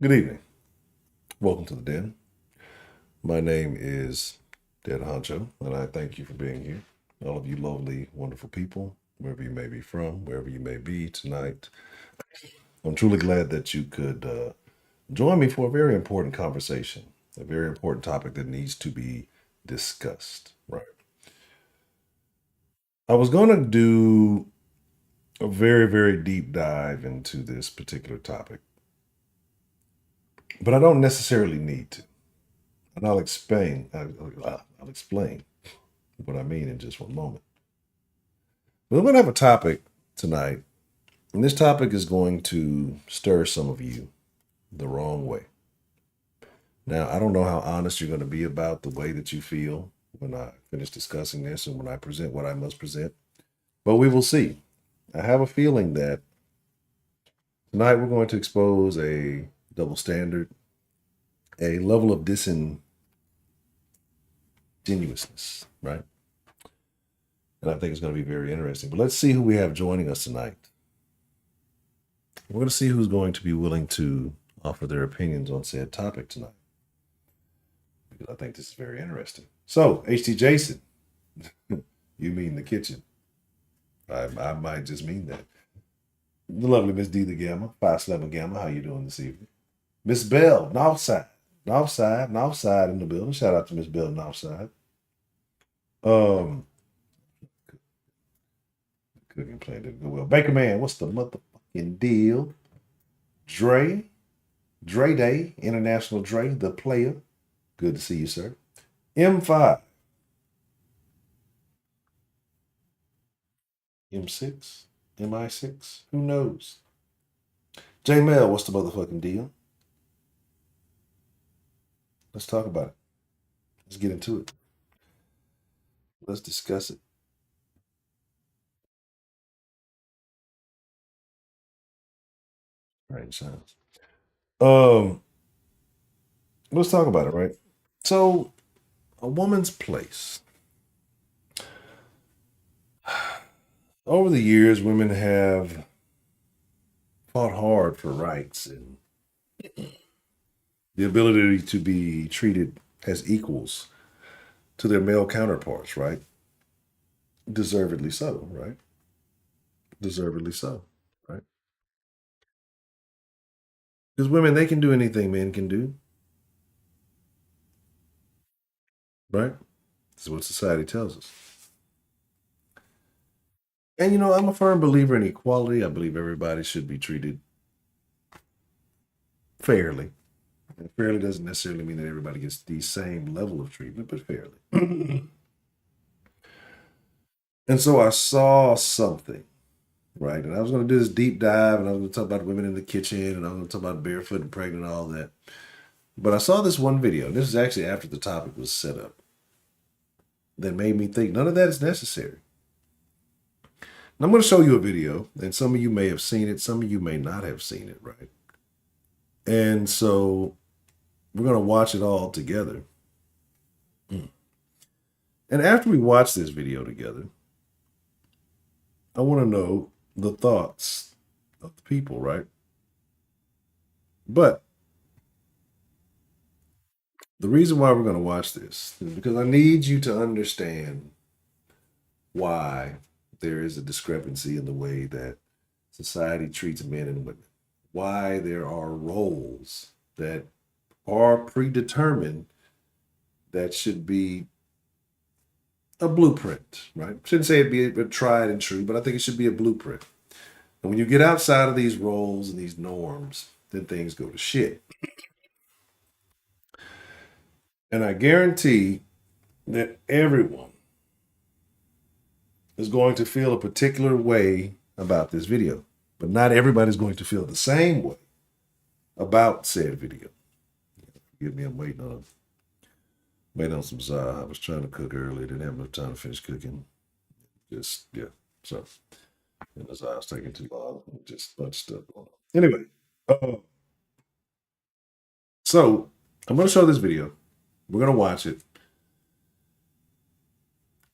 Good evening. Welcome to the Den. My name is Dead Honcho, and I thank you for being here. All of you lovely, wonderful people, wherever you may be from, wherever you may be tonight. I'm truly glad that you could join me for a very important conversation, a very important topic that needs to be discussed. Right. I was going to do a very, very deep dive into this particular topic, but I don't necessarily need to. And I'll explain. I'll explain what I mean in just one moment. We're going to have a topic tonight, and this topic is going to stir some of you the wrong way. Now, I don't know how honest you're going to be about the way that you feel when I finish discussing this and when I present what I must present, but we will see. I have a feeling that tonight we're going to expose a double standard, a level of disingenuousness, right? And I think it's going to be very interesting. But let's see who we have joining us tonight. We're going to see who's going to be willing to offer their opinions on said topic tonight, because I think this is very interesting. So, HT Jason, you mean the kitchen? I might just mean that. The lovely Miss D the Gamma, 5'11" Gamma. How you doing this evening? Miss Bell, Northside, Northside in the building. Shout out to Miss Bell, Northside. Um, Cooking plan didn't go well. Baker Man, what's the motherfucking deal? Dre Day, International Dre, the player. Good to see you, sir. M5, M6, MI6, who knows? J Mel, what's the motherfucking deal? Let's talk about it. Let's get into it. Let's discuss it. Right, sounds. Um, let's talk about it, right? So, a woman's place. Over the years, women have fought hard for rights and the ability to be treated as equals to their male counterparts, right? Deservedly so, right? Deservedly so, right? Because women, they can do anything men can do, right? This is what society tells us. And I'm a firm believer in equality. I believe everybody should be treated fairly. And fairly doesn't necessarily mean that everybody gets the same level of treatment, but fairly. And so I saw something, right? And I was going to do this deep dive, and I was going to talk about women in the kitchen, and I was going to talk about barefoot and pregnant and all that. But I saw this one video. This is actually after the topic was set up, that made me think none of that is necessary. And I'm going to show you a video, and some of you may have seen it, some of you may not have seen it, right? And so we're going to watch it all together. And after we watch this video together, I want to know the thoughts of the people, right? But the reason why we're going to watch this is because I need you to understand why there is a discrepancy in the way that society treats men and women, why there are roles that are predetermined that should be a blueprint, right? Shouldn't say it'd be a tried and true, but I think it should be a blueprint. And when you get outside of these roles and these norms, then things go to shit. And I guarantee that everyone is going to feel a particular way about this video, but not everybody's going to feel the same way about said video. Forgive me, I'm waiting on some za. I was trying to cook earlier, didn't have enough time to finish cooking. Just yeah, so and the za was taking too long. Just a bunch of stuff going on. Anyway, uh, so I'm going to show this video. We're going to watch it.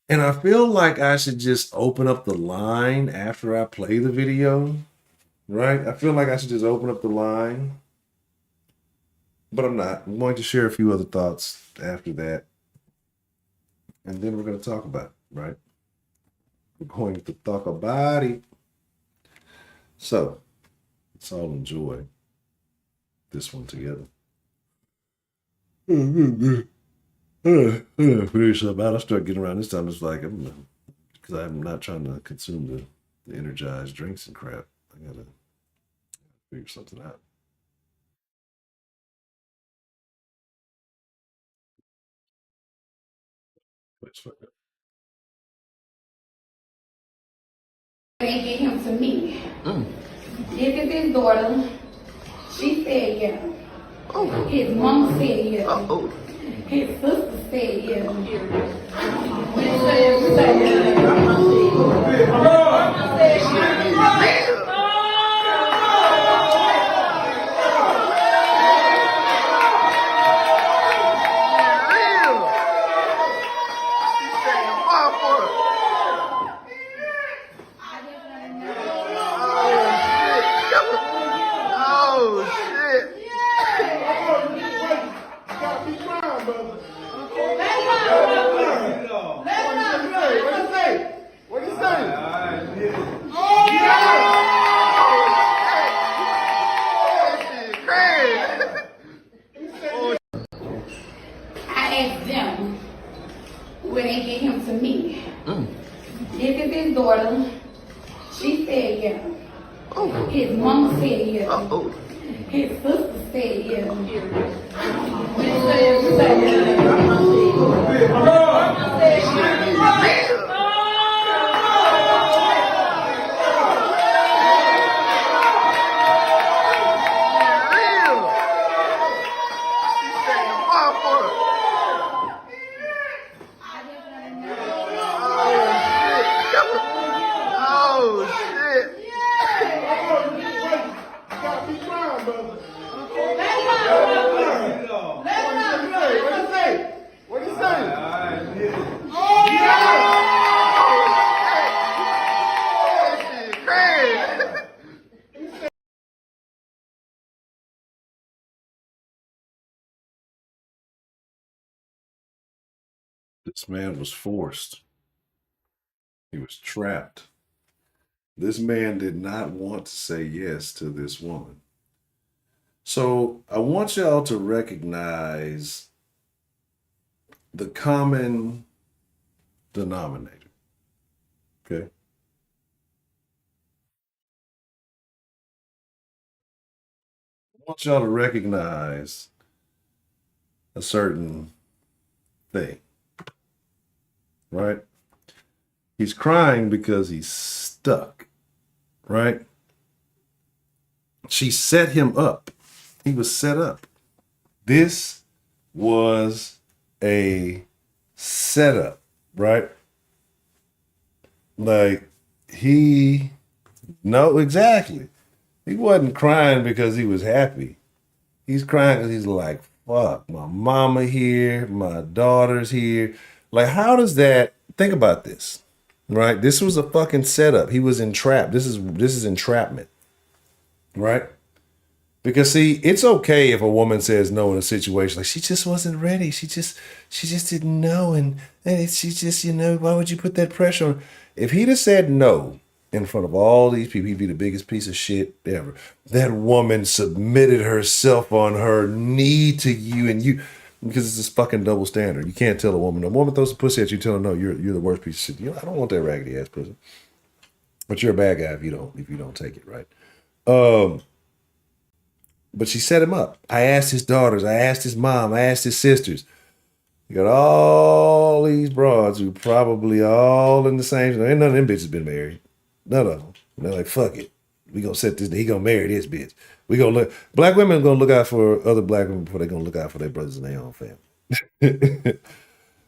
And I feel like I should just open up the line after I play the video, right? I feel like I should just open up the line but I'm not. I'm going to share a few other thoughts after that, and then we're going to talk about it, right? We're going to talk about it. So let's all enjoy this one together. Figure something out. I start getting around this time. It's like because I'm not trying to consume the energized drinks and crap. I gotta figure something out. Let's fuck up. They get him to me. This is his daughter. She said yeah. His mama said yeah. His sister said yeah. I asked them when they get him to me. This is his daughter. She said yeah. His mama said yeah. His sister said yeah. This man was forced. He was trapped. This man did not want to say yes to this woman. So I want y'all to recognize the common denominator. Okay. I want y'all to recognize a certain thing, right? He's crying because he's stuck, right? She set him up. He was set up. This was a setup, right? Like no, exactly. He wasn't crying because he was happy. He's crying because he's like, fuck, my mama here, my daughter's here. Like, how does that think about this? Right? This was a fucking setup. He was entrapped. This is entrapment. Right? Because see, it's okay if a woman says no in a situation like she just wasn't ready. She just didn't know, and she just why would you put that pressure on? If he'd have said no in front of all these people, he'd be the biggest piece of shit ever. That woman submitted herself on her knee to you, and you because it's this fucking double standard. You can't tell a woman throws a pussy at you, tell her no, you're the worst piece of shit. I don't want that raggedy ass pussy, but you're a bad guy if you don't take it right. But she set him up. I asked his daughters, I asked his mom, I asked his sisters. You got all these broads who probably all in the same. Ain't none of them bitches been married. None of them. And they're like, fuck it. We gonna set this. He gonna marry this bitch. We gonna look. Black women gonna look out for other black women before they gonna look out for their brothers in their own family.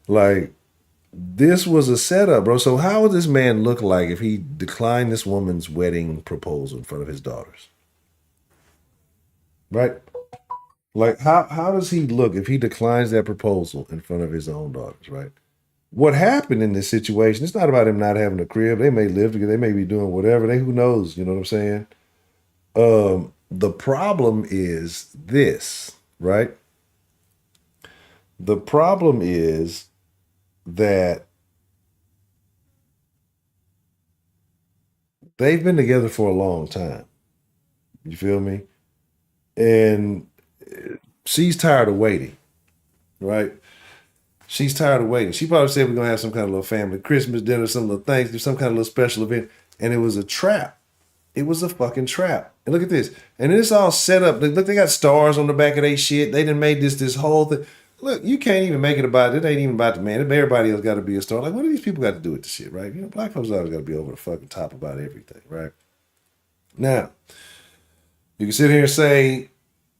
Like this was a setup, bro. So how would this man look like if he declined this woman's wedding proposal in front of his daughters? Right? Like how does he look if he declines that proposal in front of his own daughters, right? What happened in this situation, it's not about him not having a crib. They may live together, they may be doing whatever. Who knows, you know what I'm saying? The problem is this. right? The problem is that they've been together for a long time. You feel me? And she's tired of waiting, right? She's tired of waiting. She probably said we're gonna have some kind of little family Christmas dinner, some little things, do some kind of little special event, and it was a trap. It was a fucking trap. And look at this. And it's all set up. Look, they got stars on the back of their shit. They done made this whole thing. Look, you can't even make it about it. It ain't even about the man. Everybody else got to be a star. Like, what do these people got to do with the shit, right? You know, black folks always got to be over the fucking top about everything, right? Now, you can sit here and say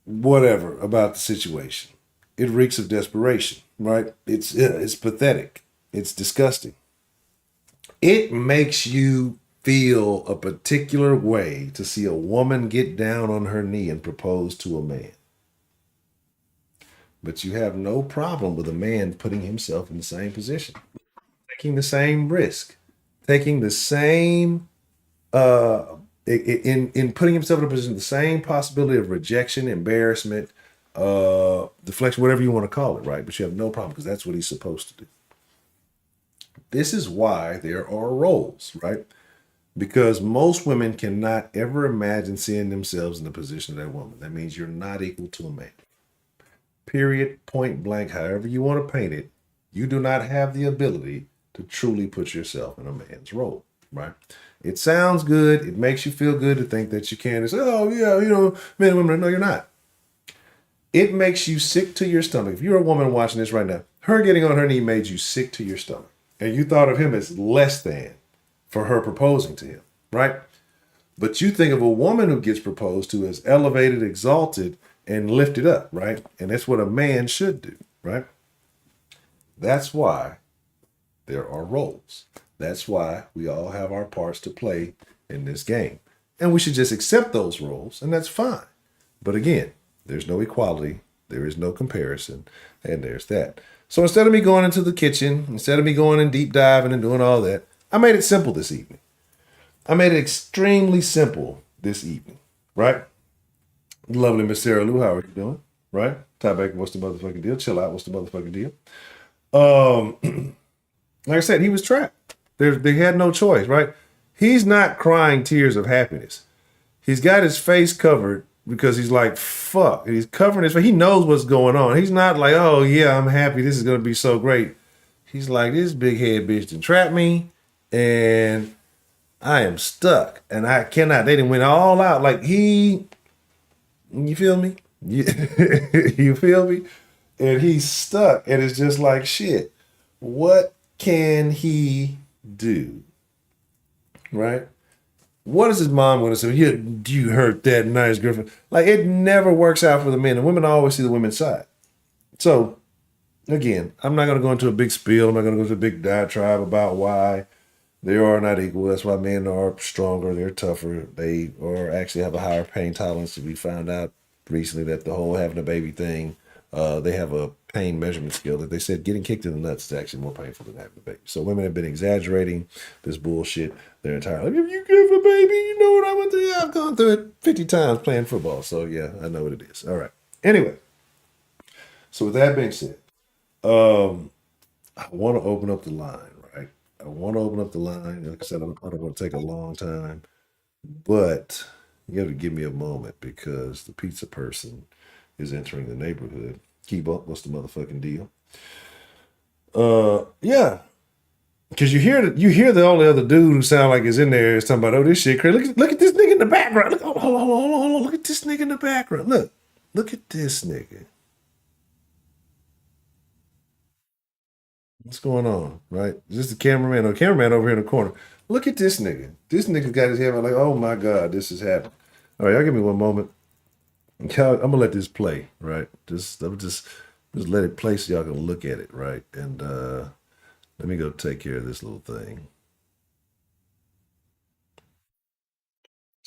whatever about the situation. It reeks of desperation, right? It's pathetic. It's disgusting. It makes you feel a particular way to see a woman get down on her knee and propose to a man. But you have no problem with a man putting himself in the same position, taking the same risk, taking the same in putting himself in a position, the same possibility of rejection, embarrassment, deflection, whatever you want to call it, right? But you have no problem because that's what he's supposed to do. This is why there are roles, right? Because most women cannot ever imagine seeing themselves in the position of that woman. That means you're not equal to a man. Period, point blank, however you want to paint it, you do not have the ability to truly put yourself in a man's role, right? It sounds good. It makes you feel good to think that you can. It's, oh, yeah, you know, men and women. No, you're not. It makes you sick to your stomach. If you're a woman watching this right now, her getting on her knee made you sick to your stomach. And you thought of him as less than for her proposing to him, right? But you think of a woman who gets proposed to as elevated, exalted, and lifted up, right? And that's what a man should do, right? That's why there are roles. That's why we all have our parts to play in this game. And we should just accept those roles, and that's fine. But again, there's no equality, there is no comparison, and there's that. So instead of me going into the kitchen, instead of me going and deep diving and doing all that, I made it simple this evening. I made it extremely simple this evening, right? Lovely Miss Sarah Lou, how are you doing? Right? Tie back, what's the motherfucking deal? Chill out, what's the motherfucking deal? Like I said, he was trapped. They had no choice, right? He's not crying tears of happiness. He's got his face covered because he's like, fuck. And he's covering his face. He knows what's going on. He's not like, oh, yeah, I'm happy. This is going to be so great. He's like, this big head bitch done trapped me, and I am stuck. And I cannot. They didn't went all out. Like, you feel me? You feel me? And he's stuck. And it's just like, shit. What can he do? Right? What is his mom going to say? You hurt that nice girlfriend. Like, it never works out for the men. And women always see the women's side. So, again, I'm not going to go into a big spiel. I'm not going to go into a big diatribe about why they are not equal. That's why men are stronger. They're tougher. They or actually have a higher pain tolerance. We found out recently that the whole having a baby thing, they have a pain measurement scale that they said getting kicked in the nuts is actually more painful than having a baby. So women have been exaggerating this bullshit their entire life. If you give a baby, you know what I went through. Yeah, I've gone through it 50 times playing football. So yeah, I know what it is. All right. Anyway, so with that being said, I want to open up the line, right? I want to open up the line. Like I said, I don't want to take a long time, but you got to give me a moment because the pizza person is entering the neighborhood. Keep up. What's the motherfucking deal? Yeah. Because you hear the only other dude who sound like is in there is talking about, oh, this shit crazy. Look at this nigga in the background. Look, hold on. Look at this nigga in the background. Look at this nigga. What's going on, right? Is this the cameraman? No, cameraman over here in the corner. Look at this nigga. This nigga got his head like, oh my God, this is happening. All right, y'all give me one moment. I'm gonna let this play, right? Just let it play so y'all can look at it, right? And let me go take care of this little thing.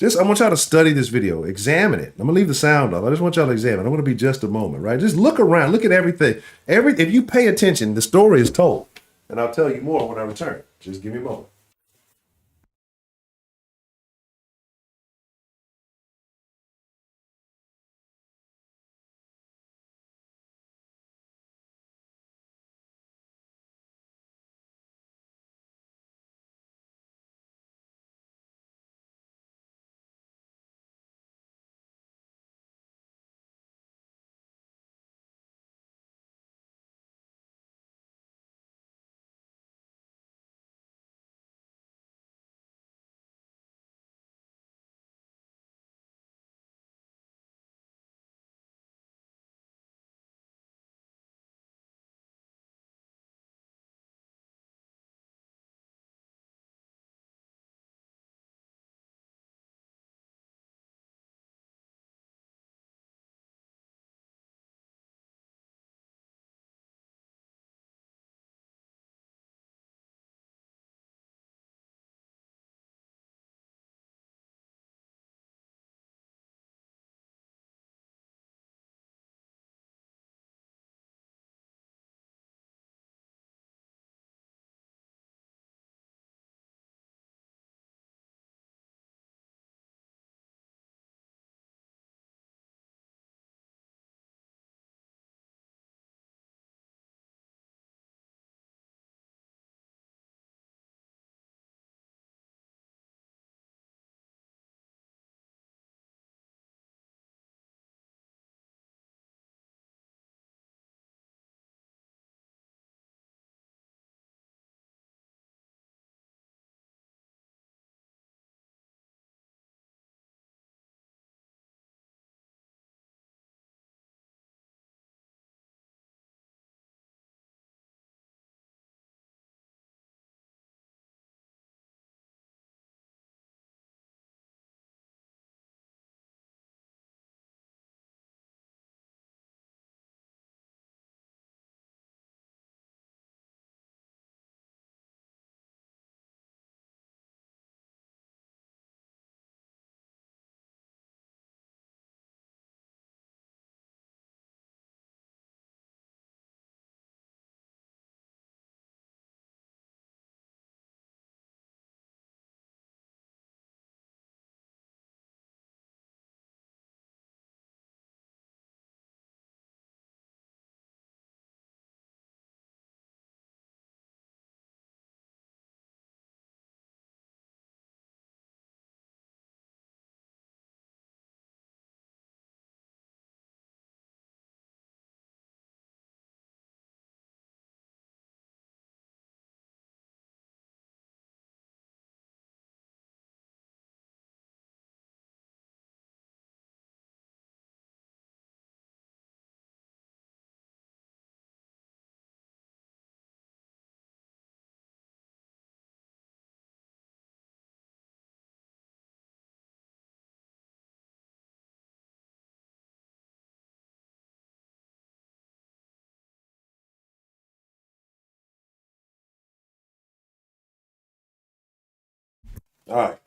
I want y'all to study this video, examine it. I'm gonna leave the sound off. I just want y'all to examine. I'm gonna be just a moment, right? Just look around, look at everything. If you pay attention, the story is told, and I'll tell you more when I return. Just give me a moment. All right.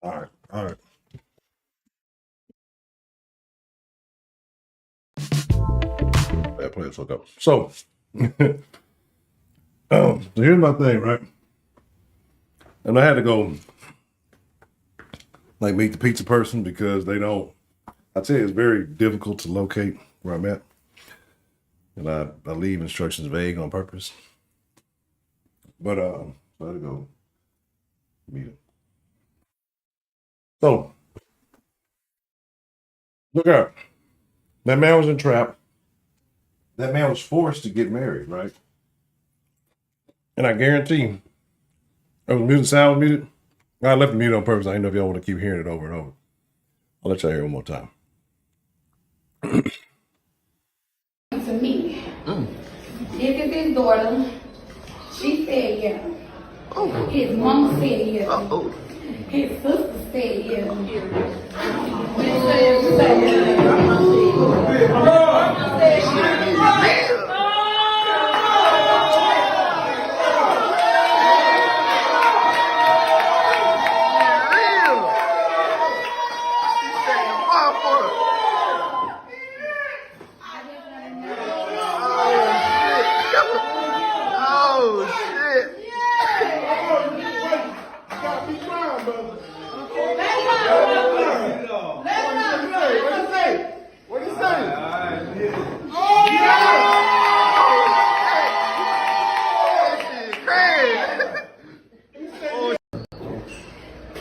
All right. All right. Bad play fuck up. So, so here's my thing, right? And I had to go like meet the pizza person because they don't. I tell you, it's very difficult to locate where I'm at, and I leave instructions vague on purpose. But so I had to go meet him. So look out, that man was in trap. That man was forced to get married, right? And I guarantee, oh, the music sound was muted. I left the mute on purpose. I didn't know if y'all want to keep hearing it over and over. I'll let y'all hear it one more time. To me. This is his daughter. She said yeah. His mama said yeah. His sister said yeah.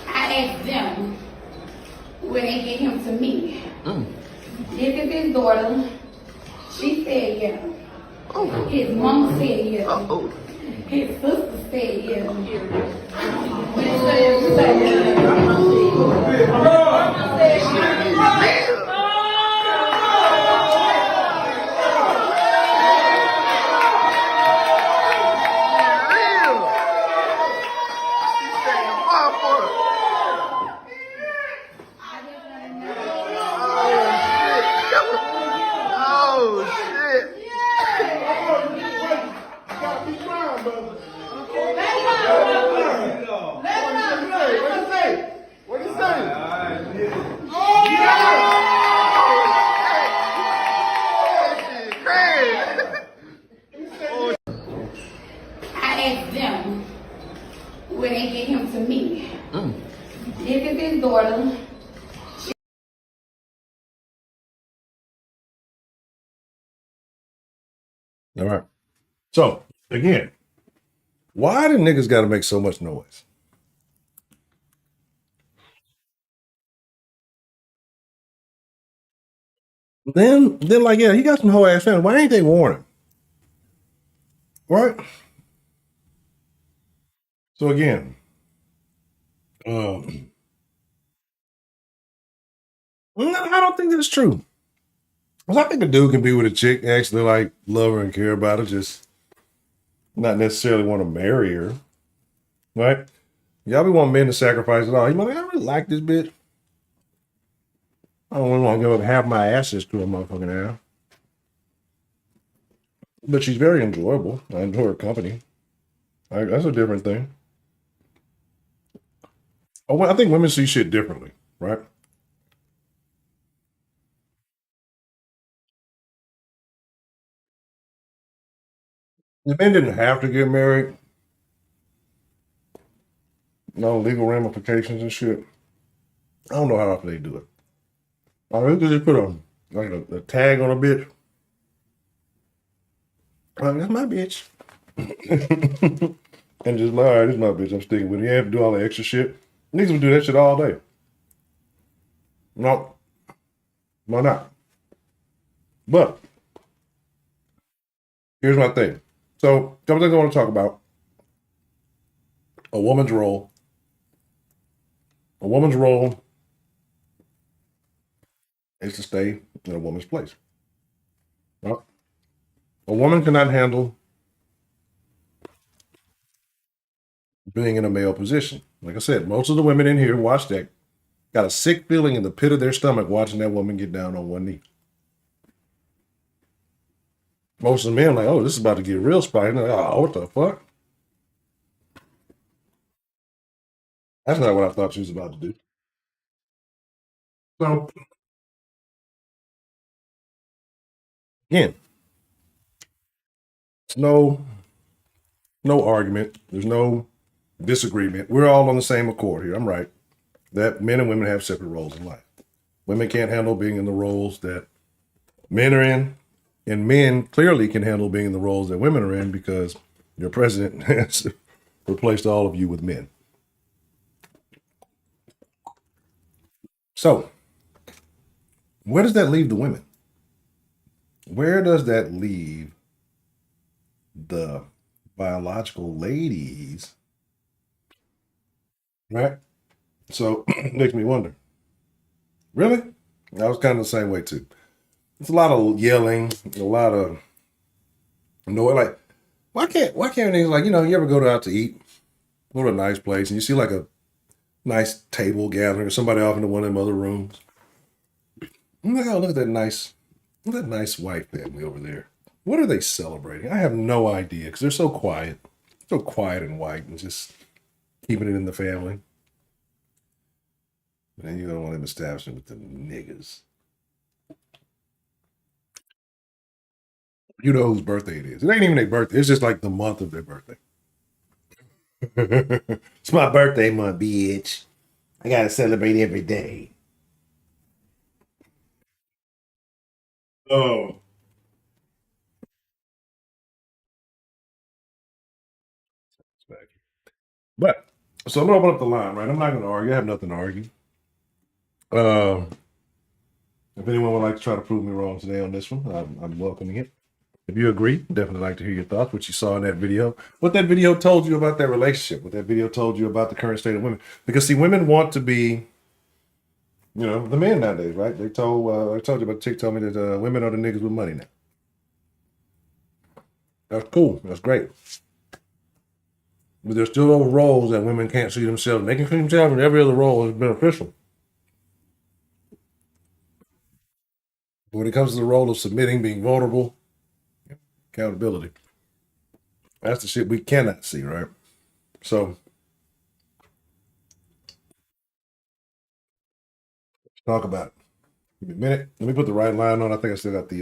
I asked them, will they get him to me? This is his daughter. She said yeah. His mama said yeah. His sister said yeah. I asked them, will they get him to me? This is his daughter. All right. So again, why do niggas got to make so much noise? Then like, yeah, he got some whole ass family. Why ain't they warn him? Right? So again, I don't think that's true. 'Cause I think a dude can be with a chick, actually like love her and care about her, just not necessarily want to marry her. Right? Y'all be want men to sacrifice it all. You might like, I really like this bitch. I don't want to give up half my assets to a motherfucking ass. But she's very enjoyable. I enjoy her company. That's a different thing. Oh, well, I think women see shit differently, right? The men didn't have to get married. No legal ramifications and shit. I don't know how often they do it. I think they just put a tag on a bitch. That's my bitch. And just like, all right, this is my bitch. I'm sticking with it. You have to do all the extra shit. Niggas would do that shit all day. No, why not? But here's my thing. So, a couple things I want to talk about. A woman's role. A woman's role is to stay in a woman's place. Well, a woman cannot handle being in a male position. Like I said, most of the women in here watch that, got a sick feeling in the pit of their stomach watching that woman get down on one knee. Most of the men are like, oh, this is about to get real spicy. Like, oh, what the fuck? That's not what I thought she was about to do. So again, it's no argument. There's no disagreement. We're all on the same accord here. I'm right that men and women have separate roles in life. Women can't handle being in the roles that men are in, and men clearly can handle being in the roles that women are in because your president has replaced all of you with men. So, where does that leave the women? Where does that leave the biological ladies? Right? So, it makes me wonder. Really? I was kind of the same way too. It's a lot of yelling, a lot of noise. Like, why can't niggas, like, you ever go out to eat, go to a nice place, and you see like a nice table gathering or somebody off into one of them other rooms. I'm like, oh, look at that nice white family over there. What are they celebrating? I have no idea because they're so quiet and white, and just keeping it in the family. And then you don't want them establishing with the niggas. You know whose birthday it is. It ain't even their birthday. It's just like the month of their birthday. It's my birthday month, bitch. I gotta celebrate every day. Oh, but so I'm gonna open up the line, right? I'm not gonna argue. I have nothing to argue. Uh, if anyone would like to try to prove me wrong today on this one, I'm welcoming it. If you agree, definitely like to hear your thoughts, what you saw in that video, what that video told you about that relationship, what that video told you about the current state of women. Because see, women want to be, the men nowadays, right? I told you about the chick told me that women are the niggas with money now. That's cool. That's great. But there's still those roles that women can't see themselves. They can see themselves in every other role is beneficial. But when it comes to the role of submitting, being vulnerable, accountability, that's the shit we cannot see, right? So talk about it. Give me a minute. Let me put the right line on. I think I still think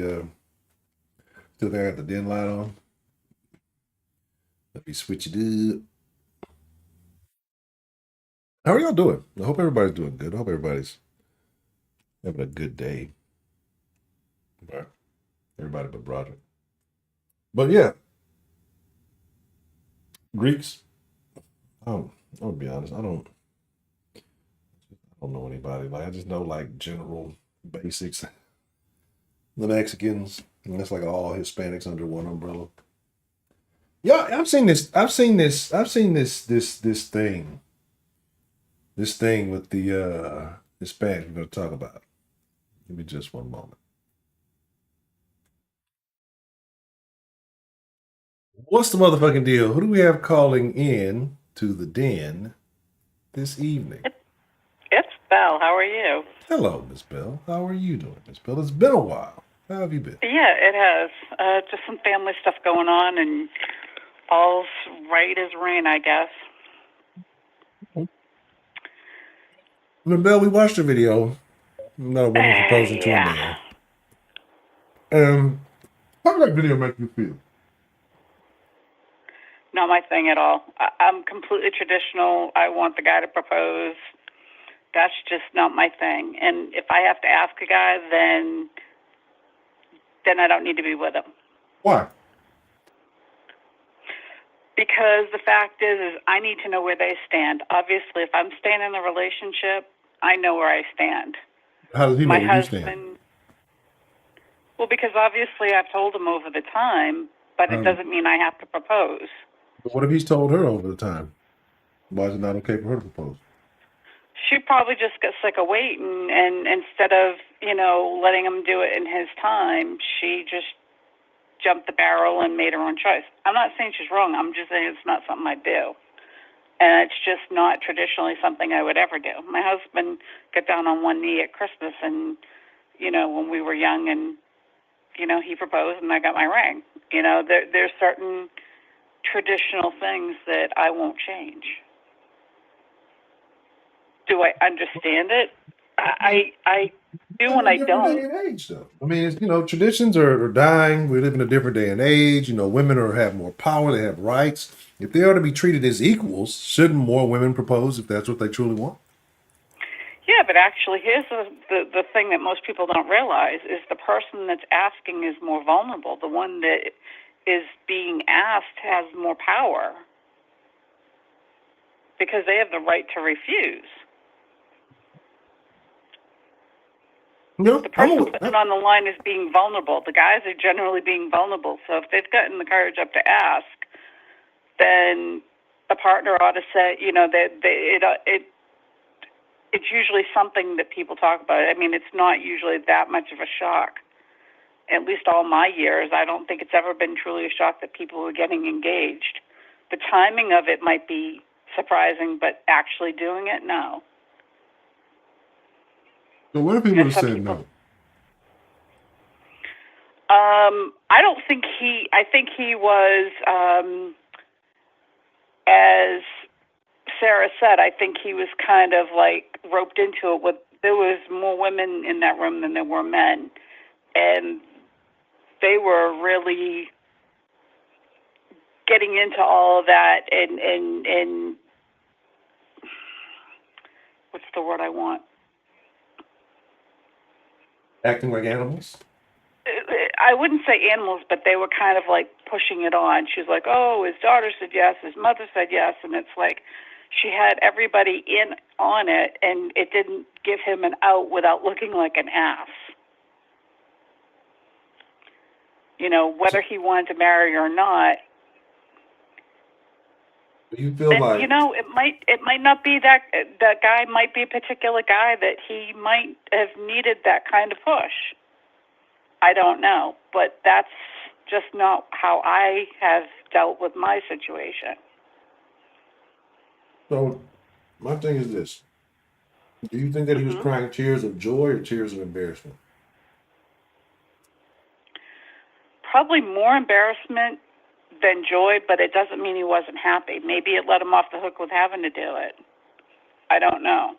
I got the Denline on. Let me switch it up. How are y'all doing? I hope everybody's doing good. I hope everybody's having a good day. All right. Everybody but Broderick. But yeah, Greeks. I'll be honest. I don't know anybody. Like I just know like general basics. The Mexicans, and that's like all Hispanics under one umbrella. Yeah, I've seen this. I've seen this thing. This thing with the Hispanics we're gonna talk about. Give me just one moment. What's the motherfucking deal? Who do we have calling in to the den this evening? It's Belle. How are you? Hello, Miss Bell. How are you doing, Miss Bell? It's been a while. How have you been? Yeah, it has. Just some family stuff going on, and all's right as rain, I guess. Miss Bell, we watched a video. Not a woman proposing to a Yeah. man. How did that video make you feel? Not my thing at all. I'm completely traditional. I want the guy to propose. That's just not my thing. And if I have to ask a guy, then I don't need to be with him. Why? Because the fact is I need to know where they stand. Obviously, if I'm staying in a relationship, I know where I stand. How does he know My where you stand? husband, well, because obviously I've told him over the time, but it doesn't mean I have to propose. But what if he's told her over the time? Why is it not okay for her to propose? She probably just got sick of waiting, and instead of, letting him do it in his time, she just jumped the barrel and made her own choice. I'm not saying she's wrong. I'm just saying it's not something I do. And it's just not traditionally something I would ever do. My husband got down on one knee at Christmas, and, when we were young, and, he proposed, and I got my ring. There's certain traditional things that I won't change. Do I understand it? I do live and in a I different day don't. and age, though. I mean, it's, traditions are dying. We live in a different day and age. Women have more power. They have rights. If they are to be treated as equals, shouldn't more women propose if that's what they truly want? Yeah, but actually, here's the thing that most people don't realize is the person that's asking is more vulnerable. The one that is being asked has more power because they have the right to refuse. No, The person putting it on the line is being vulnerable. The guys are generally being vulnerable. So if they've gotten the courage up to ask, then the partner ought to say, it's usually something that people talk about. I mean, it's not usually that much of a shock. At least all my years, I don't think it's ever been truly a shock that people were getting engaged. The timing of it might be surprising, but actually doing it, no. So what if people have said no? I don't think I think he was, as Sarah said, I think he was kind of like roped into it. There was more women in that room than there were men, and they were really getting into all of that and what's the word I want? Acting like animals? I wouldn't say animals, but they were kind of like pushing it on. She was like, oh, his daughter said yes, his mother said yes, and it's like she had everybody in on it, and it didn't give him an out without looking like an ass. Whether he wanted to marry or not. You feel like it might not be that guy might be a particular guy that he might have needed that kind of push. I don't know, but that's just not how I have dealt with my situation. so. My thing is this: do you think that he was crying tears of joy or tears of embarrassment? Probably more embarrassment than joy, but it doesn't mean he wasn't happy. Maybe it let him off the hook with having to do it. I don't know.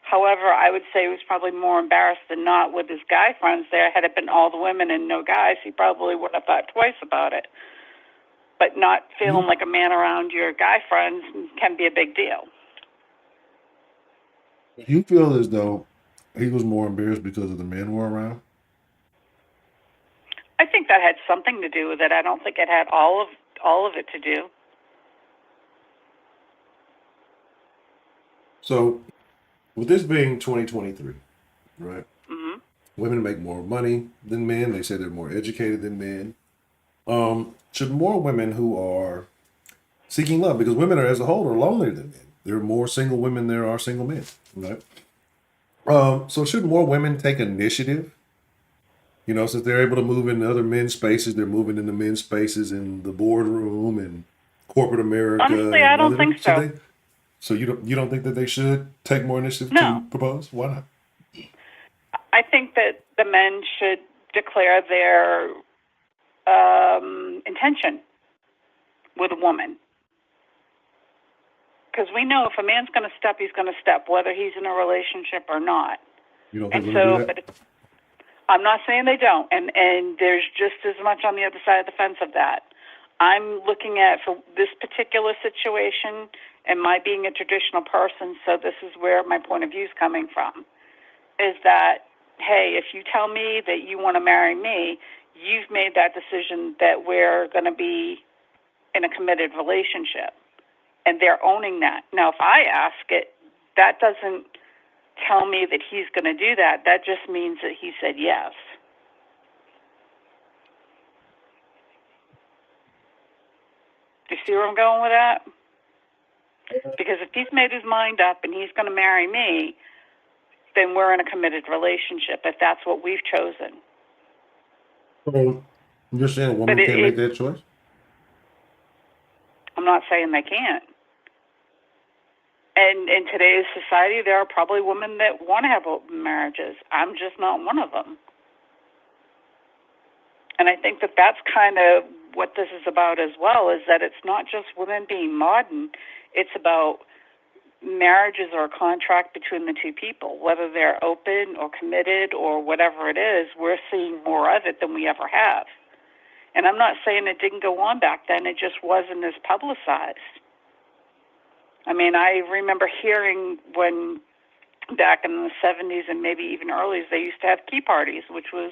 However, I would say he was probably more embarrassed than not with his guy friends there. Had it been all the women and no guys, he probably would have thought twice about it. But not feeling like a man around your guy friends can be a big deal. You feel as though he was more embarrassed because of the men were around? I think that had something to do with it. I don't think it had all of it to do. So, with this being 2023, right? Mm-hmm. Women make more money than men. They say they're more educated than men. Should more women who are seeking love, because women are as a whole are lonelier than men. There are more single women than there are single men, right? So should more women take initiative? Since they're able to move into other men's spaces, they're moving into men's spaces in the boardroom and corporate America. Honestly, I and don't think so. So you don't think that they should take more initiative No. to propose? Why not? I think that the men should declare their intention with a woman. Because we know if a man's going to step, he's going to step, whether he's in a relationship or not. You don't think And women so, do that? but I'm not saying they don't, and there's just as much on the other side of the fence of that. I'm looking at, for this particular situation, and my being a traditional person, so this is where my point of view is coming from, is that, hey, if you tell me that you want to marry me, you've made that decision that we're going to be in a committed relationship, and they're owning that. Now, if I ask it, that doesn't tell me that he's going to do that. That just means that he said yes. Do you see where I'm going with that? Because if he's made his mind up and he's going to marry me, then we're in a committed relationship if that's what we've chosen. So you're saying a woman can't make that choice? I'm not saying they can't. And in today's society, there are probably women that want to have open marriages. I'm just not one of them. And I think that that's kind of what this is about as well, is that it's not just women being modern. It's about marriages are a contract between the two people, whether they're open or committed or whatever it is. We're seeing more of it than we ever have. And I'm not saying it didn't go on back then. It just wasn't as publicized. I mean, I remember hearing when back in the 70s and maybe even earlier, they used to have key parties, which was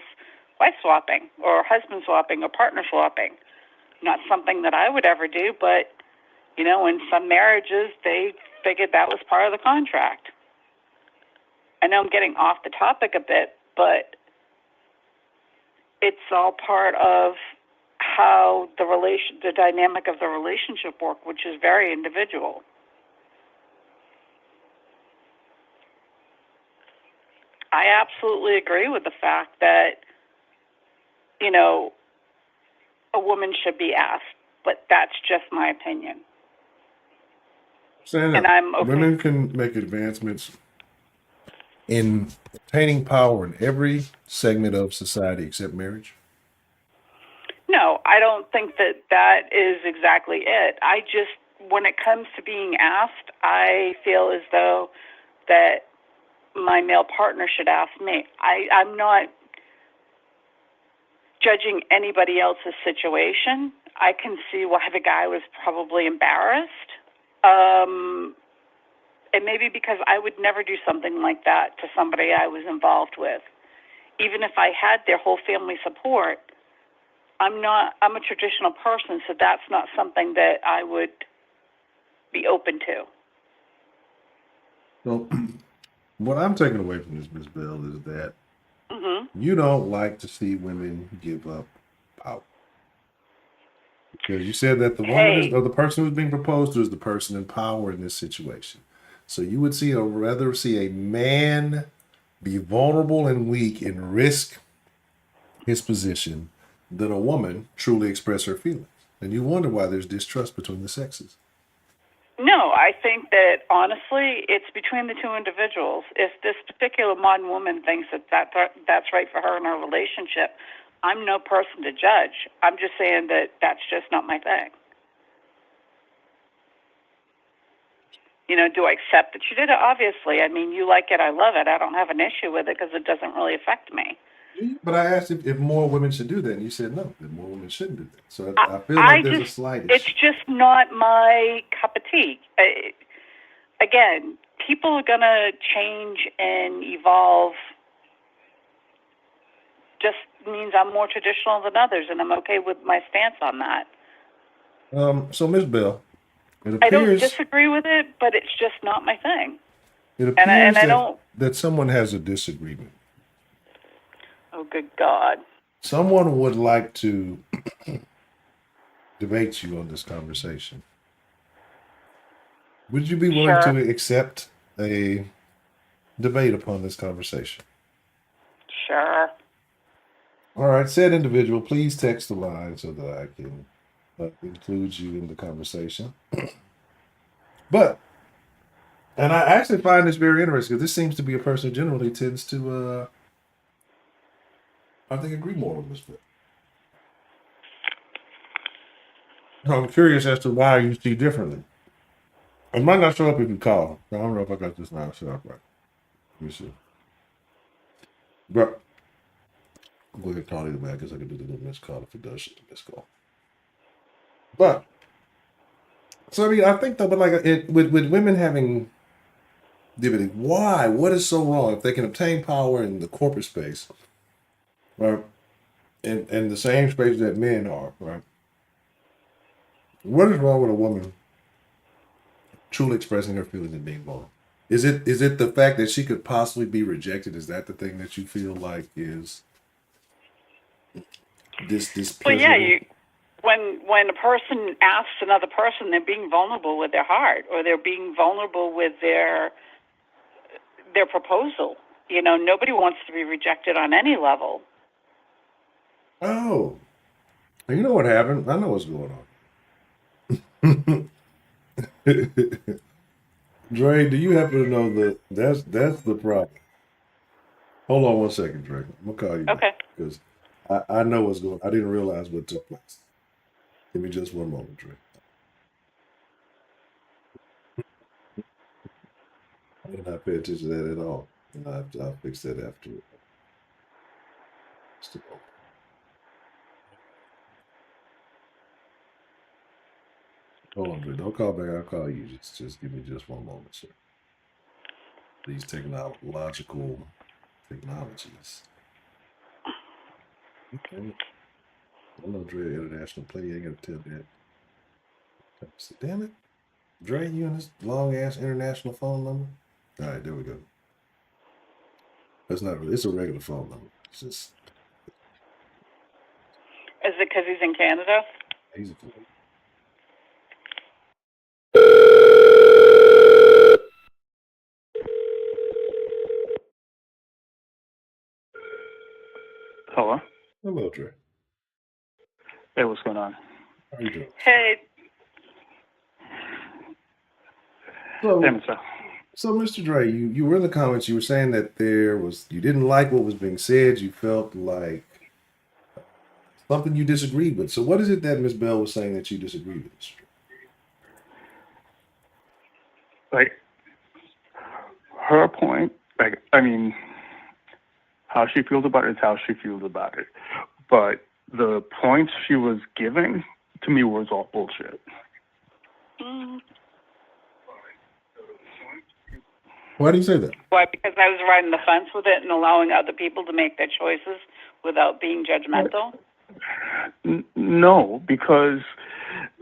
wife swapping or husband swapping or partner swapping. Not something that I would ever do, but, you know, in some marriages, they figured that was part of the contract. I know I'm getting off the topic a bit, but it's all part of how the dynamic of the relationship work, which is very individual. I absolutely agree with the fact that, you know, a woman should be asked, but that's just my opinion. Saying And that I'm okay. women can make advancements in obtaining power in every segment of society except marriage. No, I don't think that that is exactly it. I just, when it comes to being asked, I feel as though that my male partner should ask me. I'm not judging anybody else's situation. I can see why the guy was probably embarrassed. And maybe because I would never do something like that to somebody I was involved with. Even if I had their whole family support, I'm a traditional person, so that's not something that I would be open to. So, what I'm taking away from this, Ms. Bell, is that you don't like to see women give up power. Because you said that the woman is, or the person who's being proposed to is the person in power in this situation. So you would rather see a man be vulnerable and weak and risk his position than a woman truly express her feelings. And you wonder why there's distrust between the sexes. No, I think that honestly, it's between the two individuals. If this particular modern woman thinks that's right for her in her relationship, I'm no person to judge. I'm just saying that that's just not my thing. You know, do I accept that you did it? Obviously. I mean, you like it, I love it. I don't have an issue with it because it doesn't really affect me. But I asked if more women should do that, and you said no, that more women shouldn't do that. So I feel like there's a slight it's issue. just not my cup of tea. Again, people are going to change and evolve. Just means I'm more traditional than others, and I'm okay with my stance on that. So Ms. Bell, it I don't appears disagree with it, but it's just not my thing. it And appears I don't. that someone has a disagreement. Oh, good God. Someone would like to debate you on this conversation. Would you be willing Sure. to accept a debate upon this conversation? Sure. All right, said individual, please text the line so that I can include you in the conversation. And I actually find this very interesting because this seems to be a person who generally tends to, I think, agree more with this book. I'm curious as to why you see differently. It might not show up if you call. I don't know if I got this now set up right. Let me see. But I'm going to call you back because I can do the little missed call if it does show the missed call. But so I mean, I think though, but like with women having divinity, why? What is so wrong if they can obtain power in the corporate space, right? In the same space that men are, right? What is wrong with a woman truly expressing her feelings and being vulnerable? Is it the fact that she could possibly be rejected? Is that the thing that you feel like is this? Well, yeah. When a person asks another person, they're being vulnerable with their heart, or they're being vulnerable with their proposal. You know, nobody wants to be rejected on any level. Oh, you know what happened? I know what's going on. Dre, do you happen to know that's the problem? Hold on one second, Dre. I'm gonna call you Okay. back because I know what's going on. I didn't realize what took place. Give me just one moment, Dre. I did not pay attention to that at all. And I'll fix that after. Just a moment. Hold on, Dre. Don't call back. I'll call you. Just give me just one moment, sir. These technological technologies. Okay. I know Dre international play. You ain't gonna tell that. Damn it. Dre, you on this long ass international phone number? All right, there we go. That's not really. It's a regular phone number. It's just Is it because he's in Canada? easy. Hello. Hello, Dre. Hey, what's going on? How you doing? Hey, So, Hey, Mr. so Mr. Dre, you were in the comments. You were saying that you didn't like what was being said. You felt like something you disagreed with. So, what is it that Miss Bell was saying that you disagreed with? Mr. Dre? Like, her point, like, I mean, how she feels about it is how she feels about it. But the points she was giving to me was all bullshit. Why do you say that? why? Because I was riding the fence with it and allowing other people to make their choices without being judgmental? No, because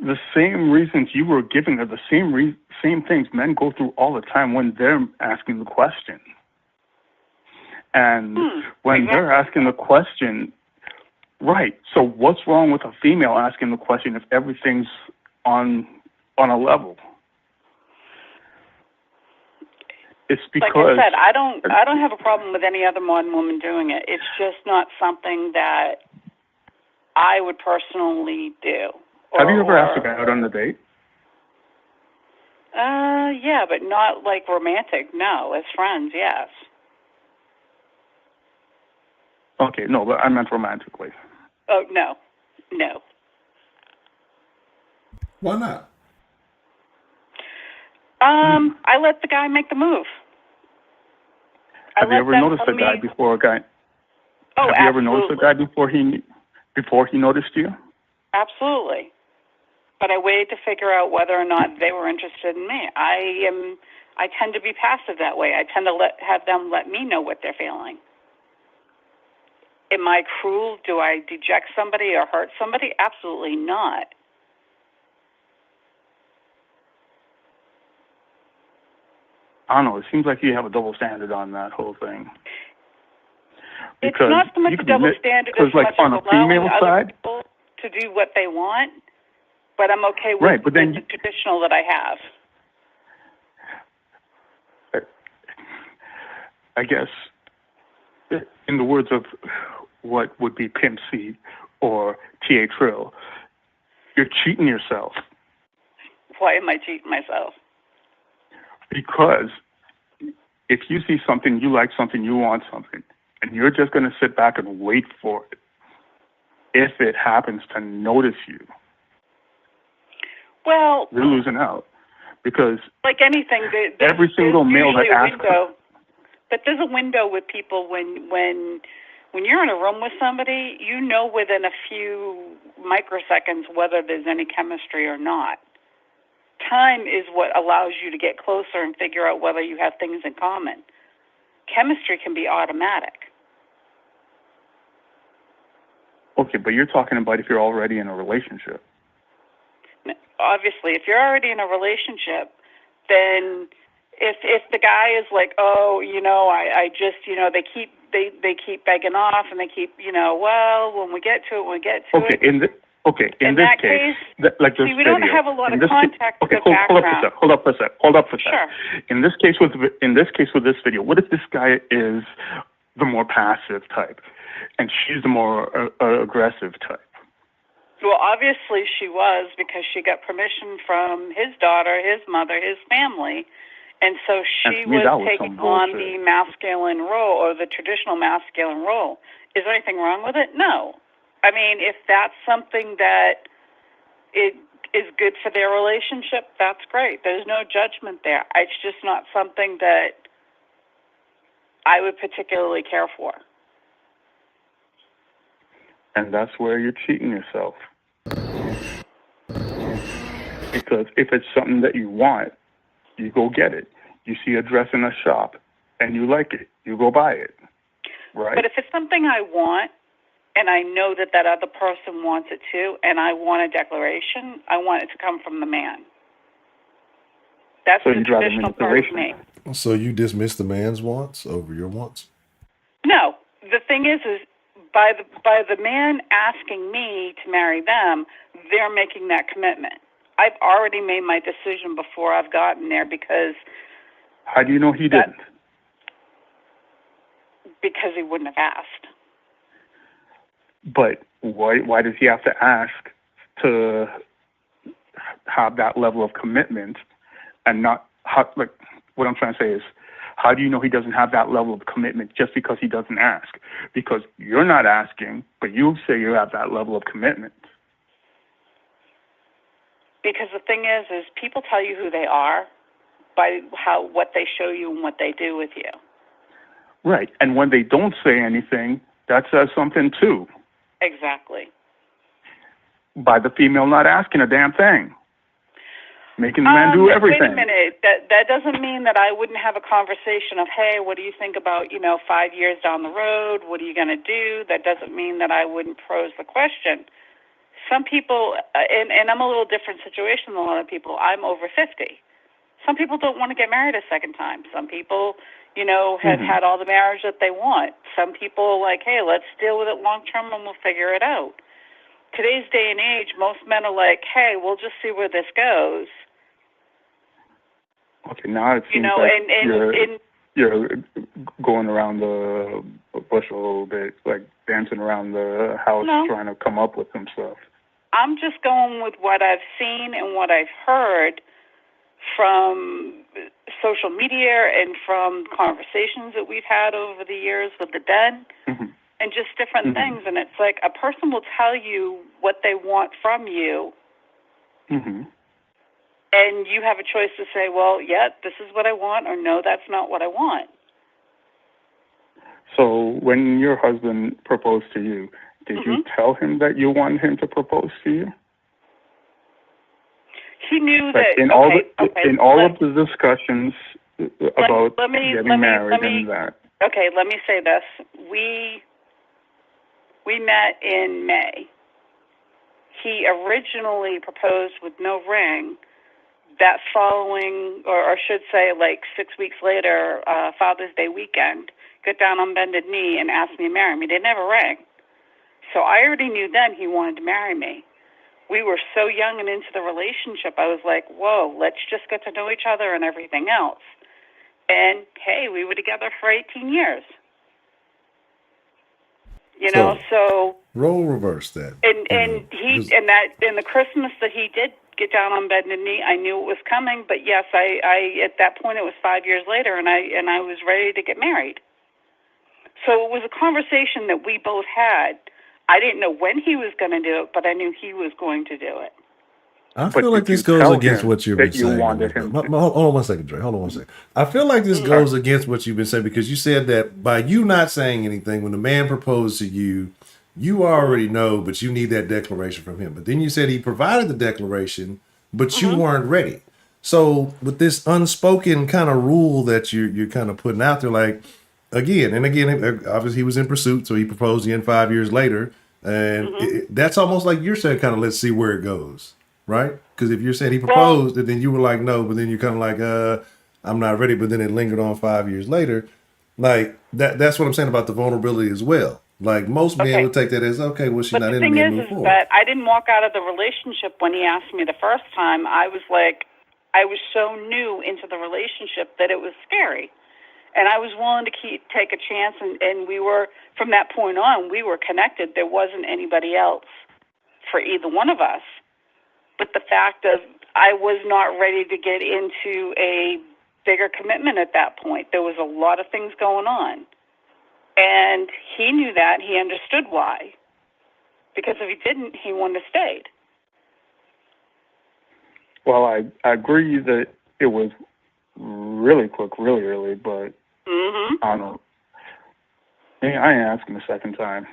the same reasons you were giving are the same things men go through all the time when they're asking the question. And when they're asking the question, right, so what's wrong with a female asking the question if everything's on a level? It's because, like I said, I don't have a problem with any other modern woman doing it. It's just not something that I would personally do. Have you ever asked a guy out on a date? Yeah, but not like romantic. No, as friends, yes. Okay, no, but I meant romantically. Oh, no. Why not? I let the guy make the move. Have you ever noticed a guy before a guy? Oh, have you ever noticed a guy before he noticed you? Absolutely. But I waited to figure out whether or not they were interested in me. I tend to be passive that way. I tend to have them let me know what they're feeling. Am I cruel? Do I deject somebody or hurt somebody? Absolutely not. I don't know. It seems like you have a double standard on that whole thing. It's not so much a double standard as much as allowing other people to do what they want, but I'm okay with the traditional that I have. I guess, in the words of what would be Pimp C or T.A. Trill, you're cheating yourself. Why am I cheating myself? Because if you see something, you like something, you want something, and you're just going to sit back and wait for it, if it happens to notice you, well, you're losing out. Because like anything, every single male that asks, but there's a window with people when you're in a room with somebody, you know within a few microseconds whether there's any chemistry or not. Time is what allows you to get closer and figure out whether you have things in common. Chemistry can be automatic. Okay, but you're talking about if you're already in a relationship. Obviously, if you're already in a relationship, then if the guy is like, oh, I just, they keep begging off and they keep, well, when we get to it. In this case, like this we don't have a lot of context. Hold up for a sec. Sure. In this case with this video, what if this guy is the more passive type, and she's the more aggressive type? Well, obviously she was, because she got permission from his daughter, his mother, his family, and so she was taking on the masculine role, or the traditional masculine role. Is there anything wrong with it? No. I mean, if that's something that is good for their relationship, that's great. There's no judgment there. It's just not something that I would particularly care for. And that's where you're cheating yourself. Because if it's something that you want, you go get it. You see a dress in a shop and you like it, you go buy it, right? But if it's something I want, and I know that that other person wants it too, and I want a declaration, I want it to come from the man. That's So the you'd rather traditional part of manipulation. me. So you dismiss the man's wants over your wants? No, the thing is by the man asking me to marry them, they're making that commitment. I've already made my decision before I've gotten there because. How do you know he didn't? Because he wouldn't have asked. But why does he have to ask to have that level of commitment and not like what I'm trying to say is, how do you know he doesn't have that level of commitment just because he doesn't ask? Because you're not asking, but you say you have that level of commitment. Because the thing is people tell you who they are by what they show you and what they do with you. Right. And when they don't say anything, that says something too. Exactly. By the female not asking a damn thing. Making the man do everything. Wait a minute. That doesn't mean that I wouldn't have a conversation of, hey, what do you think about, 5 years down the road? What are you going to do? That doesn't mean that I wouldn't pose the question. Some people, and I'm a little different situation than a lot of people, I'm over 50. Some people don't want to get married a second time. Some people, have had all the marriage that they want. Some people like, hey, let's deal with it long term and we'll figure it out. Today's day and age, most men are like, hey, we'll just see where this goes. Okay, now it seems like you're going around the bush a little bit, like dancing around the house, trying to come up with some stuff. I'm just going with what I've seen and what I've heard from social media and from conversations that we've had over the years with the den and just different things. And it's like a person will tell you what they want from you. And you have a choice to say, well, yeah, this is what I want, or no, that's not what I want. So when your husband proposed to you, did you tell him that you wanted him to propose to you? He knew like that. In all of the discussions about getting married and that. Okay, let me say this. We met in May. He originally proposed with no ring. That following, or I should say like 6 weeks later, Father's Day weekend, got down on bended knee and asked me to marry me. They never rang. So I already knew then he wanted to marry me. We were so young and into the relationship, I was like, whoa, let's just get to know each other and everything else. And, hey, we were together for 18 years. So role reverse that. And the Christmas that he did get down on bended knee, I knew it was coming, but yes, I at that point it was 5 years later, and I was ready to get married. So it was a conversation that we both had. I didn't know when he was going to do it, but I knew he was going to do it. I feel like this goes against what you've been saying. Hold on one second, Dre. Hold on one second. I feel like this goes against what you've been saying, because you said that by you not saying anything, when the man proposed to you, you already know, but you need that declaration from him. But then you said he provided the declaration, but you weren't ready. So with this unspoken kind of rule that you're kind of putting out there, like, again, obviously he was in pursuit, so he proposed again 5 years later. And that's almost like you're saying, kind of, let's see where it goes, right? Because if you're saying he proposed, and then you were like, no, but then you're kind of like, I'm not ready, but then it lingered on 5 years later. Like, that's what I'm saying about the vulnerability as well. Like, most men would take that as, okay, well, she's not into me, and move forward. But the thing is that I didn't walk out of the relationship when he asked me the first time. I was so new into the relationship that it was scary. And I was willing to take a chance, and we were, from that point on, we were connected. There wasn't anybody else for either one of us. But the fact of I was not ready to get into a bigger commitment at that point. There was a lot of things going on. And he knew that. He understood why. Because if he didn't, he wouldn't have stayed. Well, I agree that it was really quick, really early, but Mhm. I don't know. I ain't asking the second time.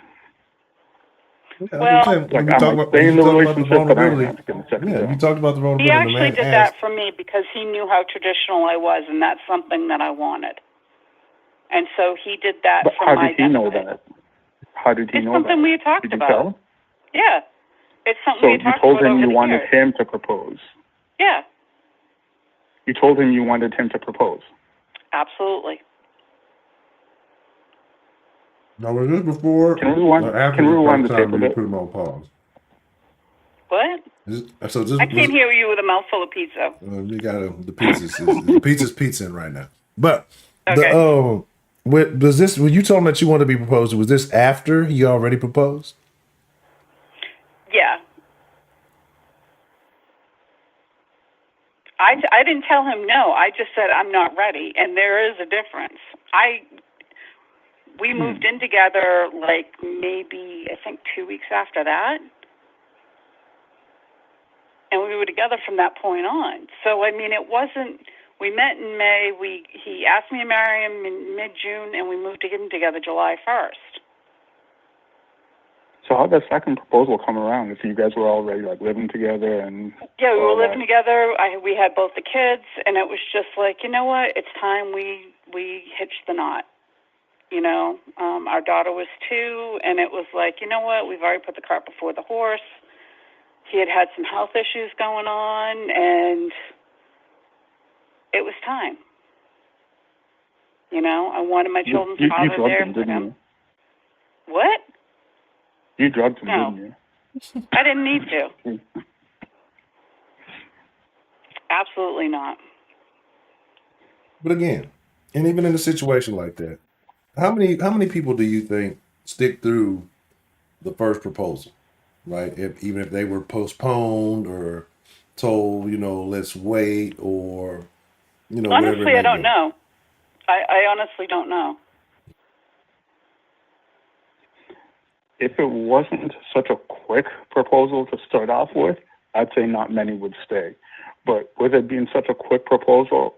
Yeah, that's what I'm Well, saying. Like, When you I talk might about stay in the the relationship, but I ain't vulnerability, asking the second yeah, you time. talked about the he vulnerability, and the actually man did asked. that for me because he knew how traditional I was, and that's something that I wanted. And so he did that But for how my did he know benefit. that? How did he It's know something that? we had talked Did you about. tell? Yeah, it's something So we had you talked told about him over you the wanted years. him to propose. Yeah, You told him you wanted him to propose. absolutely. Now, was this before Can we rewind? or after Can we the rewind first the time tape a that you bit? put him on pause? What? So this I was can't hear you with a mouthful of pizza. you got the pizza's pizza right now. But Okay. was this when you told him that you wanted to be proposed? Was this after he already proposed? Yeah. I didn't tell him no. I just said I'm not ready, and there is a difference. We moved in together like maybe I think 2 weeks after that, and we were together from that point on. So I mean, it wasn't. We met in May. He asked me to marry him in mid-June, and we moved in together July 1st. So how did the second proposal come around if you guys were already like living together and Yeah, we were all living that? together. We had both the kids, and it was just like, you know what? It's time we hitched the knot. You know, our daughter was 2, and it was like, you know what? We've already put the cart before the horse. He had some health issues going on, and it was time. You know, I wanted my children's You father drugged there him, for didn't him. you? What? You drugged him, No, didn't I didn't need to. you? Absolutely not. But again, and even in a situation like that, how many people do you think stick through the first proposal, right? Even if they were postponed or told, let's wait, or whatever it Honestly, I may don't be. know. I honestly don't know. If it wasn't such a quick proposal to start off with, I'd say not many would stay. But with it being such a quick proposal,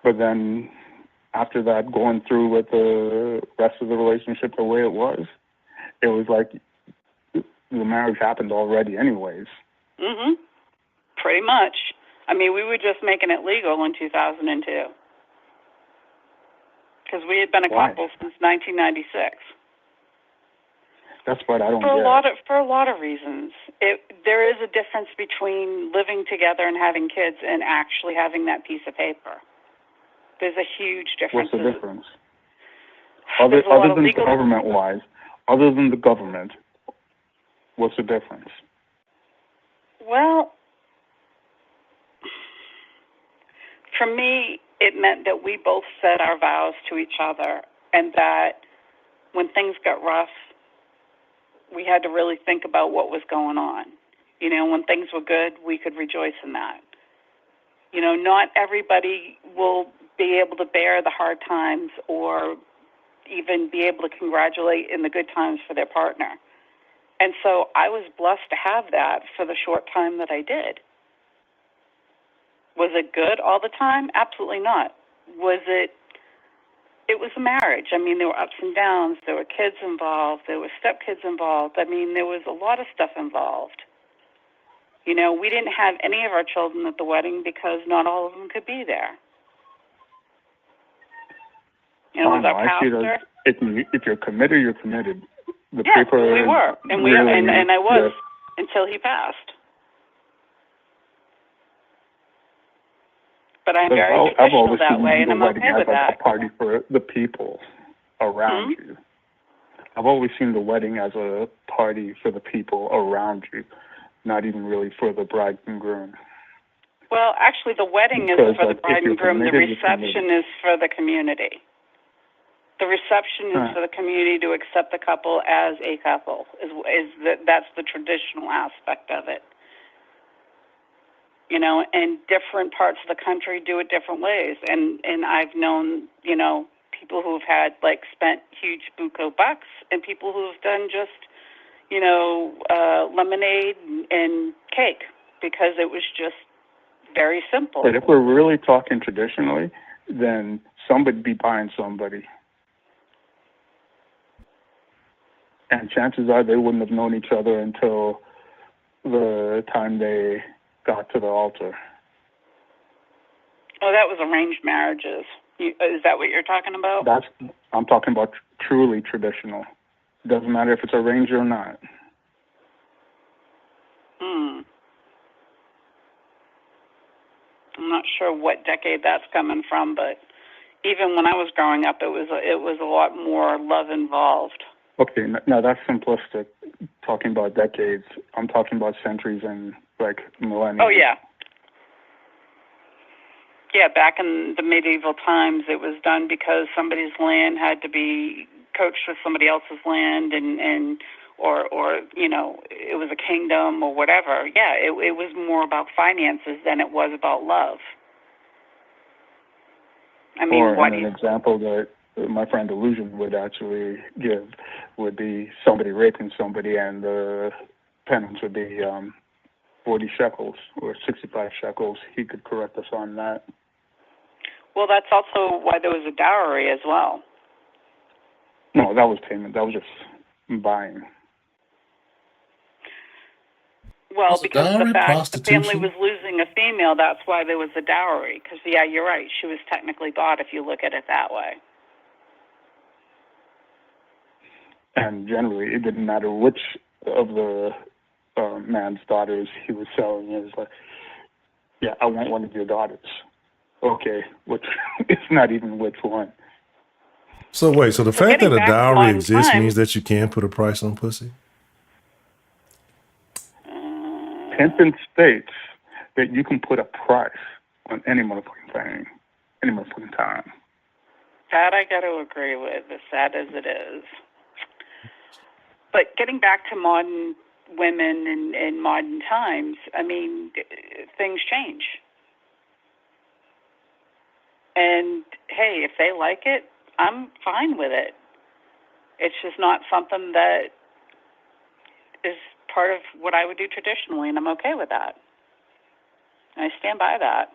but then after that going through with the rest of the relationship the way it was like the marriage happened already anyways. Mhm. Pretty much. I mean, we were just making it legal in 2002 because we had been a Why? couple since 1996. That's what I don't For a get. lot of reasons. There is a difference between living together and having kids and actually having that piece of paper. There's a huge difference. What's the difference? There's a lot Other of than legal. government-wise, other than the government, what's the difference? Well, for me, it meant that we both said our vows to each other, and that when things got rough, we had to really think about what was going on. You know, when things were good, we could rejoice in that. You know, not everybody will be able to bear the hard times or even be able to congratulate in the good times for their partner. And so I was blessed to have that for the short time that I did. Was it good all the time? Absolutely not. It was a marriage. I mean, there were ups and downs. There were kids involved. There were stepkids involved. I mean, there was a lot of stuff involved. You know, we didn't have any of our children at the wedding because not all of them could be there. You know, it was our I see pastor. that if you're committed, you're committed. The Yeah, paper we were, and really, and I was yes. until he passed. But I'm very I've traditional always that way, seen and the I'm wedding okay as with like that. a party for the people around you. I've always seen the wedding as a party for the people around you, not even really for the bride and groom. Well, actually, the wedding Because, is for the like, bride if you're and groom. The committed, you're reception committed. is for the community. The reception is for the community to accept the couple as a couple. That's the traditional aspect of it. You know, and different parts of the country do it different ways. And I've known, you know, people who've had spent huge buco bucks, and people who've done just, you know, lemonade and cake. because it was just very simple. But if we're really talking traditionally, then somebody be buying somebody. And chances are they wouldn't have known each other until the time they got to the altar. Oh, that was arranged marriages. Is that what you're talking about? I'm talking about truly traditional. It doesn't matter if it's arranged or not. I'm not sure what decade that's coming from, but even when I was growing up, it was a lot more love involved. Okay, now that's simplistic, talking about decades. I'm talking about centuries and, like, millennia. Oh, yeah. Yeah, back in the medieval times, it was done because somebody's land had to be coached with somebody else's land, or you know, it was a kingdom or whatever. Yeah, it was more about finances than it was about love. I mean, or an example that my friend Illusion would actually give would be somebody raping somebody, and the penance would be 40 shekels or 65 shekels. He could correct us on that. Well, that's also why there was a dowry as well. No, that was payment. That was just buying. Well, Was because dowry the fact the family prostitution? was losing a female, that's why there was a dowry. Because, yeah, you're right. She was technically bought if you look at it that way. And generally, it didn't matter which of the man's daughters he was selling. It was like, yeah, I want one of your daughters. Okay, which it's not even which one. So wait, so the So fact that getting a back to dowry modern exists times, means that you can put a price on pussy? Pimpin states that you can put a price on any motherfucking thing, any motherfucking time. that I got to agree with, as sad as it is. But getting back to modern women in modern times, I mean, things change. And, hey, if they like it, I'm fine with it. It's just not something that is part of what I would do traditionally, and I'm okay with that. And I stand by that.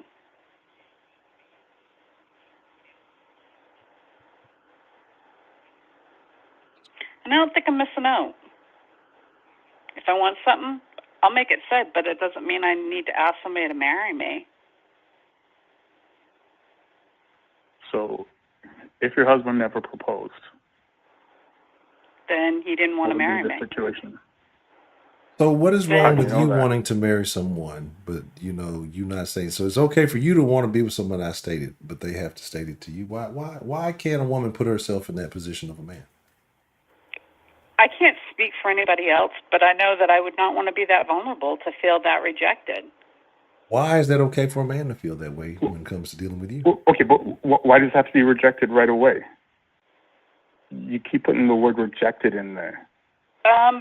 And I don't think I'm missing out. If I want something, I'll make it said, but it doesn't mean I need to ask somebody to marry me. So, if your husband never proposed, Then he didn't want to what would marry be me. the situation? So what is Then- wrong How do with you know you that? wanting to marry someone, but you not saying so? It's okay for you to want to be with someone I stated, but they have to state it to you. Why can't a woman put herself in that position of a man? I can't speak for anybody else, but I know that I would not want to be that vulnerable to feel that rejected. Why is that okay for a man to feel that way when it comes to dealing with you? Well, okay, but why does it have to be rejected right away? You keep putting the word rejected in there.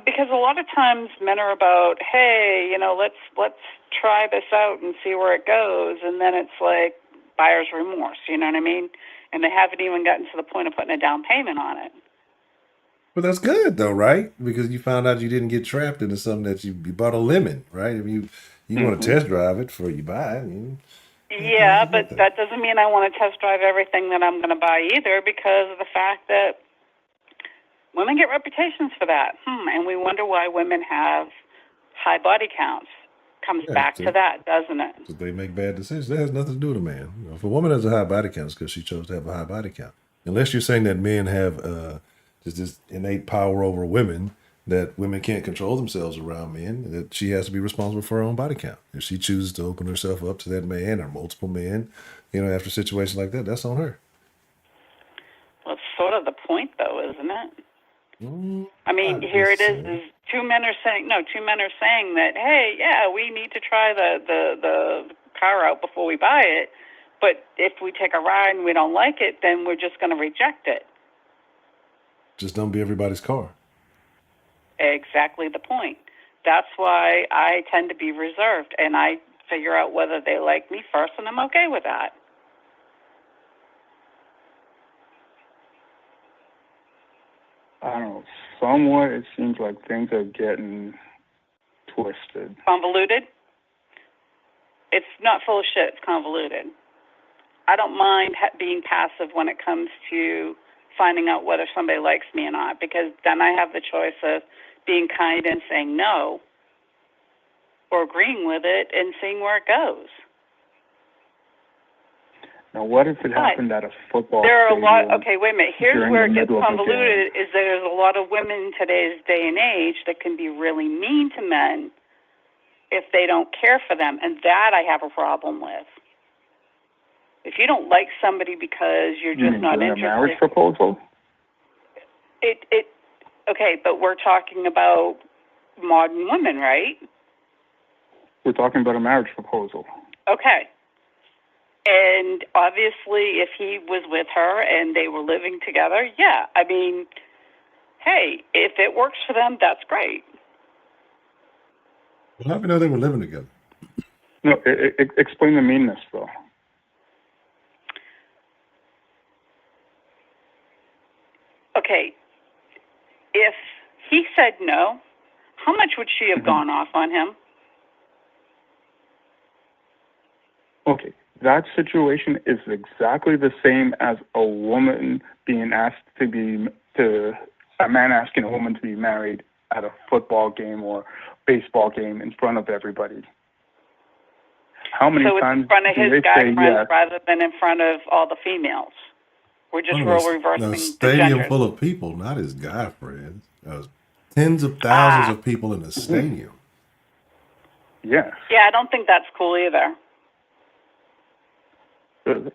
Because a lot of times men are about, hey, you know, let's try this out and see where it goes, and then it's like buyer's remorse, you know what I mean? And they haven't even gotten to the point of putting a down payment on it. But that's good though, right? Because you found out you didn't get trapped into something that you bought a lemon, right? If you want to test drive it before you buy it. Yeah, but that doesn't mean I want to test drive everything that I'm going to buy either, because of the fact that women get reputations for that. And we wonder why women have high body counts. Comes back to that, doesn't it? So they make bad decisions. That has nothing to do with a man. If a woman has a high body count, it's because she chose to have a high body count. Unless you're saying that men have just this innate power over women, that women can't control themselves around men, that she has to be responsible for her own body count. If she chooses to open herself up to that man or multiple men, after a situation like that, that's on her. Well, it's sort of the point, though, isn't it? I mean, here it is two men are saying that, hey, yeah, we need to try the car out before we buy it, but if we take a ride and we don't like it, then we're just going to reject it. Just don't be everybody's car. Exactly the point. That's why I tend to be reserved, and I figure out whether they like me first, and I'm okay with that. I don't know. Somewhat, it seems like things are getting twisted. Convoluted? It's not full of shit. It's convoluted. I don't mind being passive when it comes to finding out whether somebody likes me or not, because then I have the choice of being kind and saying no, or agreeing with it and seeing where it goes. Now, what if it happened at a football There are a lot. stadium Okay, wait a minute. Here's during where the it gets middle of the convoluted: is there's a lot of women in today's day and age that can be really mean to men if they don't care for them, and that I have a problem with. If you don't like somebody because you're You just mean not during interested, a marriage proposal? Okay, but we're talking about modern women, right? We're talking about a marriage proposal. Okay. And obviously, if he was with her and they were living together, yeah. I mean, hey, if it works for them, that's great. Well, how do you know they were living together? No, explain the meanness, though. Okay, if he said no, how much would she have gone off on him? Okay, that situation is exactly the same as a woman being asked a man asking a woman to be married at a football game or baseball game in front of everybody. How many so times it's in front of do his they guy say friends yes? rather than in front of all the females? We're just reversing A the stadium genders. full of people, not his guy friends. Tens of thousands of people in a stadium. Yes. Yeah, I don't think that's cool either.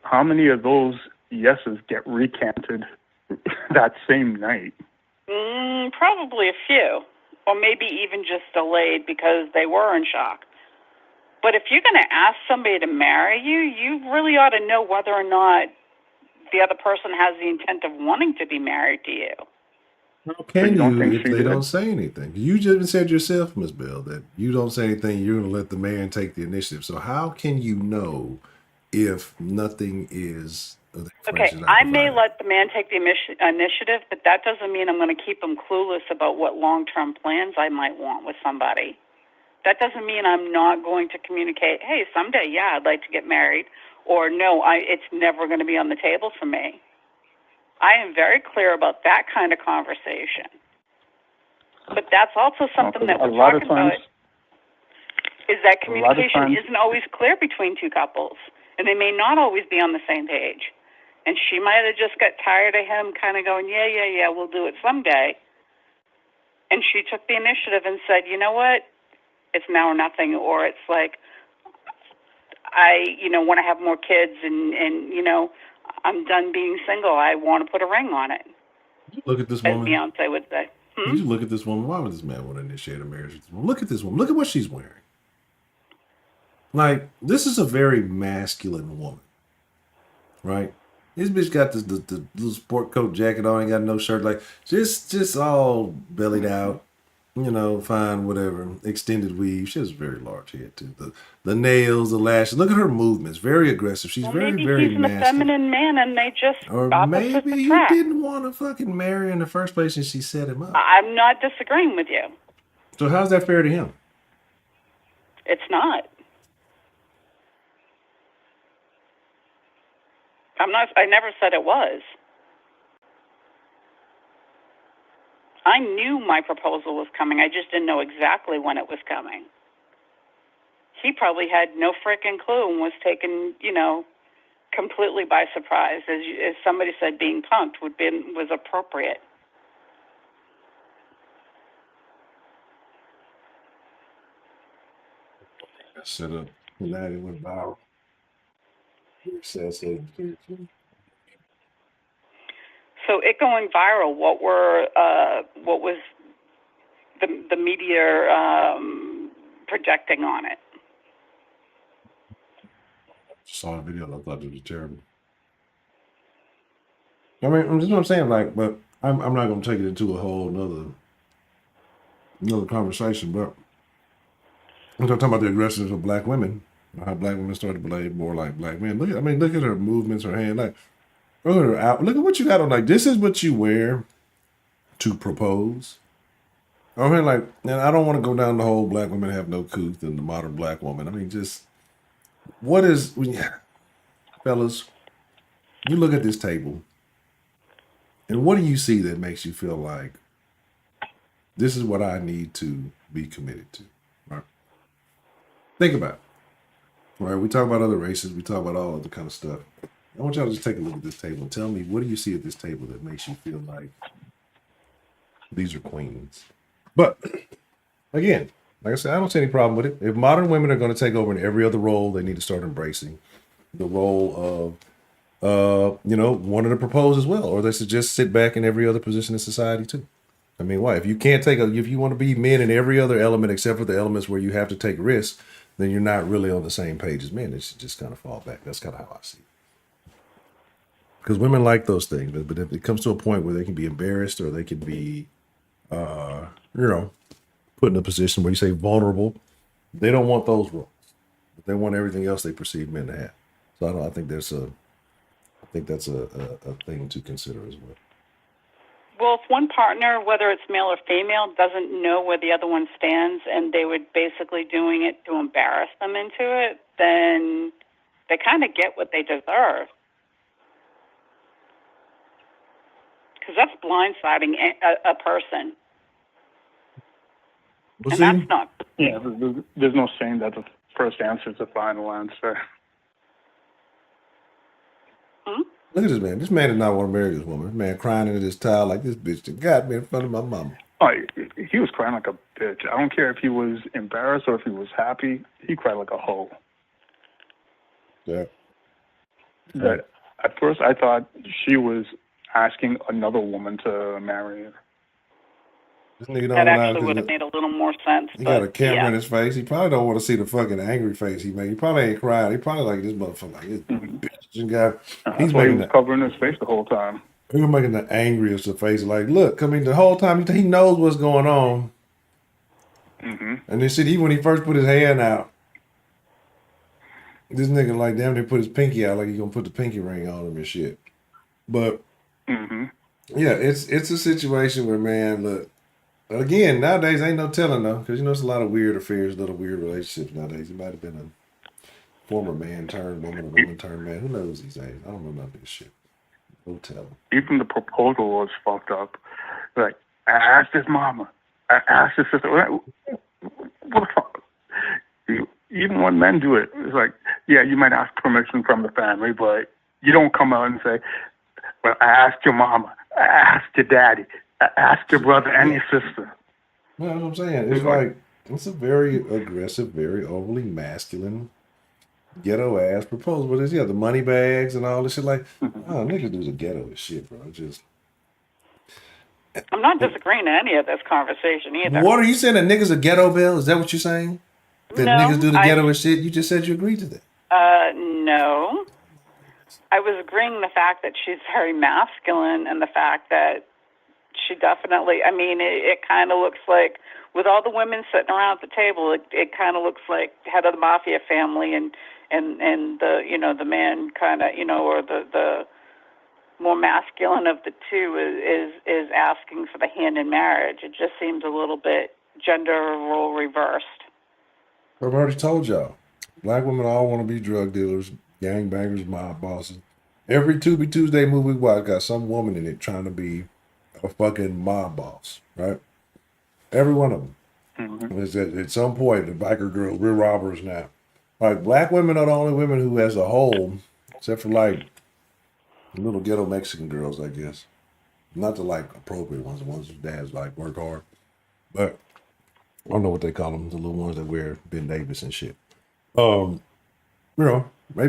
How many of those yeses get recanted that same night? Probably a few, or maybe even just delayed because they were in shock. But if you're going to ask somebody to marry you, you really ought to know whether or not the other person has the intent of wanting to be married to you. How can you don't you think if she they did? don't say anything? You just said yourself, Ms. Bell, that you don't say anything, you're going to let the man take the initiative. So how can you know if nothing is Okay, I may let the man take the initiative, but that doesn't mean I'm going to keep him clueless about what long-term plans I might want with somebody. That doesn't mean I'm not going to communicate, hey, someday, yeah, I'd like to get married, or no, it's never going to be on the table for me. I am very clear about that kind of conversation. But that's also something that we're talking about, is that communication isn't always clear between two couples, and they may not always be on the same page. And she might have just got tired of him kind of going, yeah, we'll do it someday. And she took the initiative and said, you know what, it's now or nothing, or it's like, I want to have more kids, and I'm done being single. I want to put a ring on it. Look at this as woman. Beyonce would say. You just look at this woman. Why would this man want to initiate a marriage with this woman? Look at this woman. Look at what she's wearing. Like, this is a very masculine woman, right? This bitch got the little sport coat jacket on, ain't got no shirt, like just all bellied out, fine, whatever. Extended weave. She has a very large head too. The nails, the lashes. Look at her movements. Very aggressive. She's very maybe he's an effeminate man, and they just or maybe you didn't want to fucking marry in the first place, and she set him up. I'm not disagreeing with you. So how's that fair to him? It's not. I never said it was. I knew my proposal was coming. I just didn't know exactly when it was coming. He probably had no freaking clue and was taken, completely by surprise. As somebody said, being punked was appropriate. I set up. That it went viral. So it going viral, what was the media projecting on it? Saw a video and I thought it was terrible. I mean, you know what I'm saying? Like, but I'm not going to take it into a whole another conversation. But I'm talking about the aggressiveness of black women, how black women started to behave more like black men. Look at her movements, her hand, like. Look at her out. Look at what you got on. Like, this is what you wear to propose. I mean, like, and I don't want to go down the whole black women have no couth and the modern black woman. I mean, just What is fellas? You look at this table, and what do you see that makes you feel like this is what I need to be committed to? Right? Think about it. Right? We talk about other races. We talk about all other kind of stuff. I want y'all to just take a look at this table and tell me what do you see at this table that makes you feel like these are queens. But again, like I said, I don't see any problem with it. If modern women are going to take over in every other role, they need to start embracing the role of, wanting to propose as well, or they should just sit back in every other position in society too. I mean, why? If you can't if you want to be men in every other element except for the elements where you have to take risks, then you're not really on the same page as men. It should just kind of fall back. That's kind of how I see it. Because women like those things, but if it comes to a point where they can be embarrassed or they can be, put in a position where you say vulnerable, they don't want those roles. They want everything else they perceive men to have. So I think that's a thing to consider as well. Well, if one partner, whether it's male or female, doesn't know where the other one stands and they were basically doing it to embarrass them into it, then they kind of get what they deserve. Because that's blindsiding a person. Well, and that's not. Yeah, there's no saying that the first answer is the final answer. Look at this man. This man did not want to marry this woman. This man crying into this towel like this bitch that got me in front of my mama. Oh, he was crying like a bitch. I don't care if he was embarrassed or if he was happy. He cried like a hoe. Yeah. But at first I thought she was asking another woman to marry her. This nigga don't that actually would have made a little more sense. He got a camera in his face. He probably don't want to see the fucking angry face he made. He probably ain't crying. He probably like this motherfucker. Like this bitch guy. He's why he was covering his face the whole time. He was making the angriest of face. Like, look, I mean, the whole time he knows what's going on. And then shit, when he first put his hand out, this nigga like damn near put his pinky out like he gonna put the pinky ring on him and shit. But yeah, it's a situation where, man, look. Again, nowadays ain't no telling though, because it's a lot of weird affairs, little weird relationships nowadays. It might have been a former man turned woman, a woman turned man. Who knows these days? I don't know about this shit. No telling. Even the proposal was fucked up. Like, I asked his mama, I asked his sister. What the fuck? Even when men do it, it's like, yeah, you might ask permission from the family, but you don't come out and say, well, I asked your mama, I asked your daddy, I asked your brother and your sister. Well, that's what I'm saying. It's like, it's a very aggressive, very overly masculine, ghetto ass proposal. But it's, the money bags and all this shit. Like, niggas do the ghetto as shit, bro. I'm not disagreeing to any of this conversation either. What are you saying? That niggas are ghetto, Bill? Is that what you're saying? That niggas do the ghetto as shit? You just said you agreed to that. No. I was agreeing the fact that she's very masculine and the fact that she definitely, I mean, it kind of looks like, with all the women sitting around the table, it kind of looks like head of the mafia family and the, the man kind of, or the more masculine of the two is asking for the hand in marriage. It just seems a little bit gender role reversed. I've already told y'all, black women all want to be drug dealers, gangbangers, mob bosses. Every Tuesday movie we watch got some woman in it trying to be a fucking mob boss, right? Every one of them. Is at some point, the biker girls, we're robbers now. Like, black women are the only women who, as a whole, except for like little ghetto Mexican girls, I guess. Not the like appropriate ones, the ones whose dads like work hard. But I don't know what they call them, the little ones that wear Ben Davis and shit. Maybe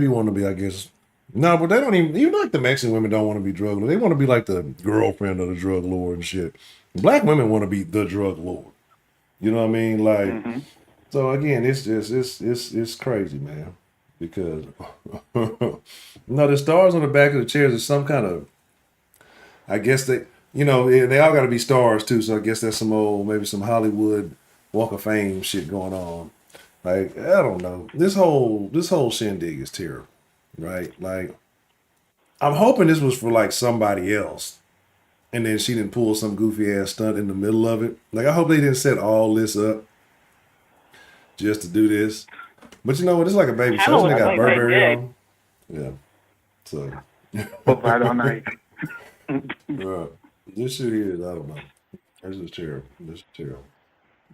want to be, I guess. No, but they don't even like the Mexican women don't want to be drug lords. They want to be like the girlfriend of the drug lord and shit. Black women want to be the drug lord. You know what I mean? Like, so again, it's just, it's crazy, man. Because, the stars on the back of the chairs is some kind of, I guess they all got to be stars too. So I guess that's maybe some Hollywood Walk of Fame shit going on. Like, I don't know. This whole shindig is terrible. Right? Like, I'm hoping this was for like somebody else. And then she didn't pull some goofy ass stunt in the middle of it. Like, I hope they didn't set all this up just to do this. But you know what? It's like a baby Kinda show. They looks got like they Burberry did. on. Yeah. So, But right all night. right. This shit here is, I don't know. This is terrible. This is terrible.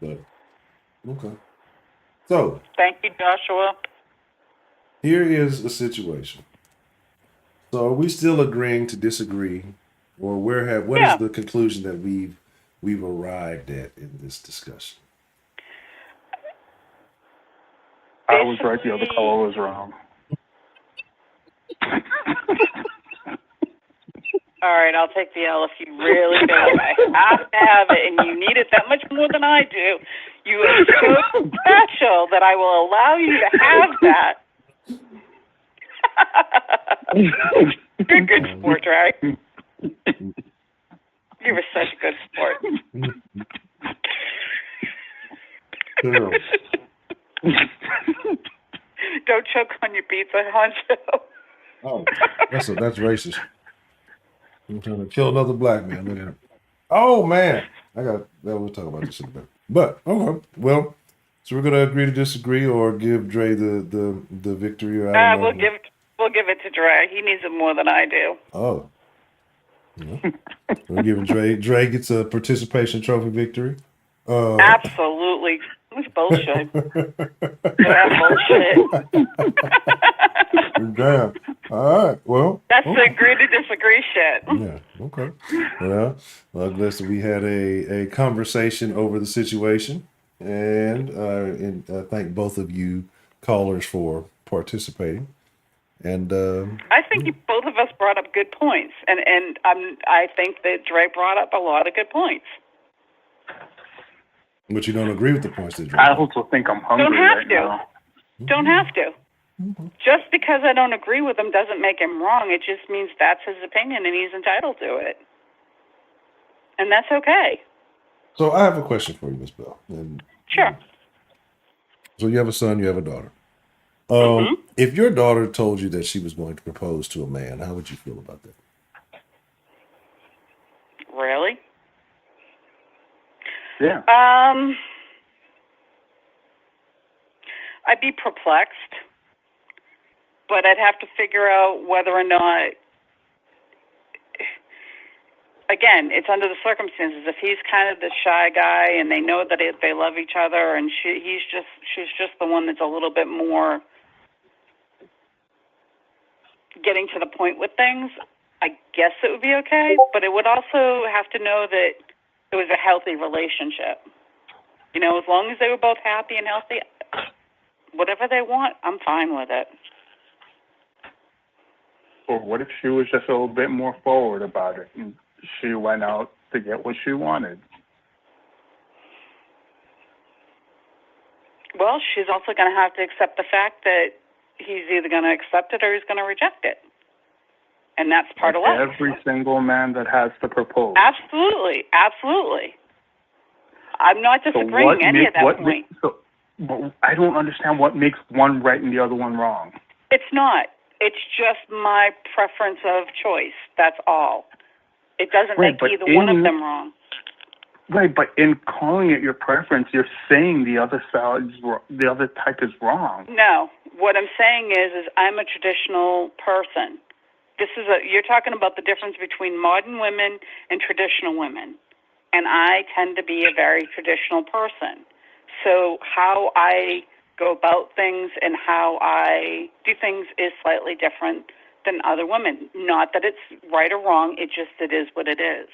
But, okay. So, Thank you, Joshua. here is a situation. So, are we still agreeing to disagree? Or what is Yeah. the conclusion that we've arrived at in this discussion? I was right, the other color was wrong. All right, I'll take the L if you really feel like I have to have it and you need it that much more than I do. You are so special that I will allow you to have that. You're a good sport, right? You were such a good sport. Terrible. Don't choke on your pizza, Honcho. Oh, that's racist. I'm trying to kill another black man. Look at him. Oh man, we'll talk about this in a bit. But okay, well, so we're gonna agree to disagree, or give Dre the victory, or I don't know. We'll give it to Dre. He needs it more than I do. Oh, yeah. We're giving Dre gets a participation trophy victory. Absolutely. It's bullshit. That's bullshit. Damn. All right. Well, that's the agree to disagree shit. Yeah. Okay. Well, I'm glad that we had a conversation over the situation, and thank both of you callers for participating. And I think both of us brought up good points, and I think that Dre brought up a lot of good points. But you don't agree with the points that Dre. I also think I'm hungry right now. Don't have to. Mm-hmm. Just because I don't agree with him doesn't make him wrong. It just means that's his opinion and he's entitled to it. And that's okay. So I have a question for you, Ms. Bell. Sure. So you have a son, you have a daughter. If your daughter told you that she was going to propose to a man, how would you feel about that? Really? Yeah. I'd be perplexed, but I'd have to figure out whether or not, again, it's under the circumstances. If he's kind of the shy guy and they know that they love each other and she's just the one that's a little bit more getting to the point with things, I guess it would be okay, but it would also have to know that it was a healthy relationship. You know, as long as they were both happy and healthy, whatever they want, I'm fine with it. Or what if she was just a little bit more forward about it and she went out to get what she wanted? Well, she's also going to have to accept the fact that he's either going to accept it or he's going to reject it. And that's part of life. Every single man that has to propose. Absolutely. Absolutely. I'm not disagreeing any of that point. But I don't understand what makes one right and the other one wrong. It's not. It's just my preference of choice. That's all. It doesn't make either one of them wrong. Right, but in calling it your preference, you're saying the other type is wrong. No. What I'm saying is I'm a traditional person. You're talking about the difference between modern women and traditional women. And I tend to be a very traditional person. So how I go about things and how I do things is slightly different than other women. Not that it's right or wrong, it is what it is.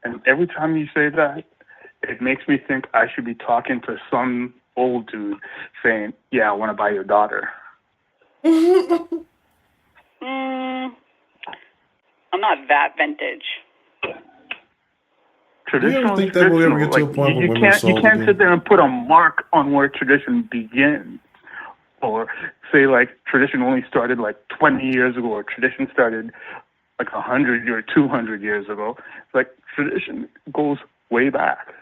And every time you say that, it makes me think I should be talking to some old dude saying, yeah, I want to buy your daughter. I'm not that vintage. Do you ever think that we'll ever get to a point where women are sold You can't sit there and put a mark on where tradition begins. Or say, like, tradition only started, 20 years ago, or tradition started, 100 or 200 years ago. Tradition goes way back.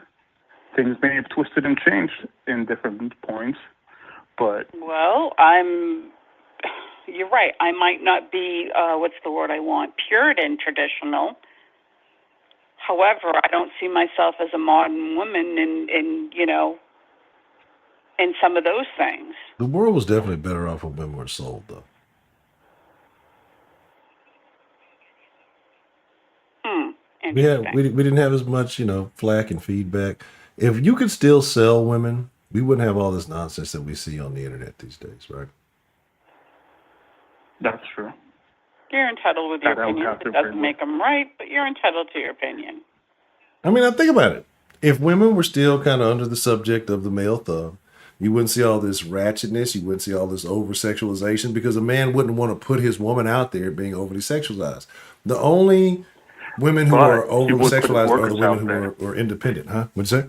Things may have twisted and changed in different points, but... Well, you're right. I might not be, what's the word I want, Puritan traditional. However, I don't see myself as a modern woman in some of those things. The world was definitely better off when women were sold, though. Interesting. We didn't have as much, flack and feedback. If you could still sell women, we wouldn't have all this nonsense that we see on the internet these days, right? That's true. You're entitled with your That I would opinion. have to It doesn't agree make them right, but you're entitled to your opinion. I mean, I think about it. If women were still kind of under the subject of the male thumb, you wouldn't see all this ratchetness. You wouldn't see all this over sexualization because a man wouldn't want to put his woman out there being overly sexualized. The only women who But are he overly would put his sexualized are the workers women out who there. are independent, huh? What'd you say?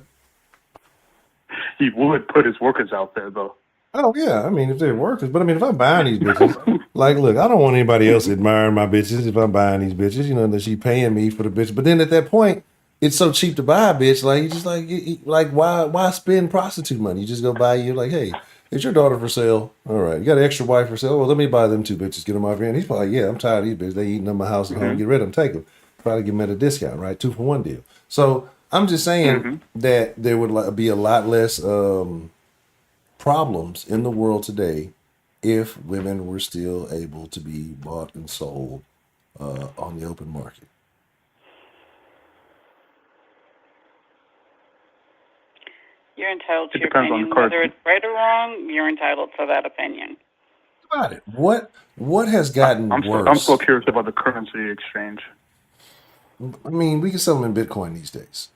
He would put his workers out there, though. Oh yeah, I mean if they're workers, but I mean if I'm buying these bitches, like look, I don't want anybody else admiring my bitches if I'm buying these bitches, that she paying me for the bitch. But then at that point, it's so cheap to buy a bitch, like you just like why spend prostitute money? You just go buy you like, hey, is your daughter for sale? All right, you got an extra wife for sale? Well, let me buy them two bitches, get them off here. And he's probably yeah, I'm tired of these bitches. They eating up my house and home. Get rid of them, take them. Probably give them at a discount, right? 2-for-1 deal. So I'm just saying that there would be a lot less. Problems in the world today if women were still able to be bought and sold on the open market. You're entitled to It your depends on opinion. the Whether person. it's right or wrong, you're entitled to that opinion. About it. What has gotten I'm worse? still curious about the currency exchange. I mean, we can sell them in Bitcoin these days.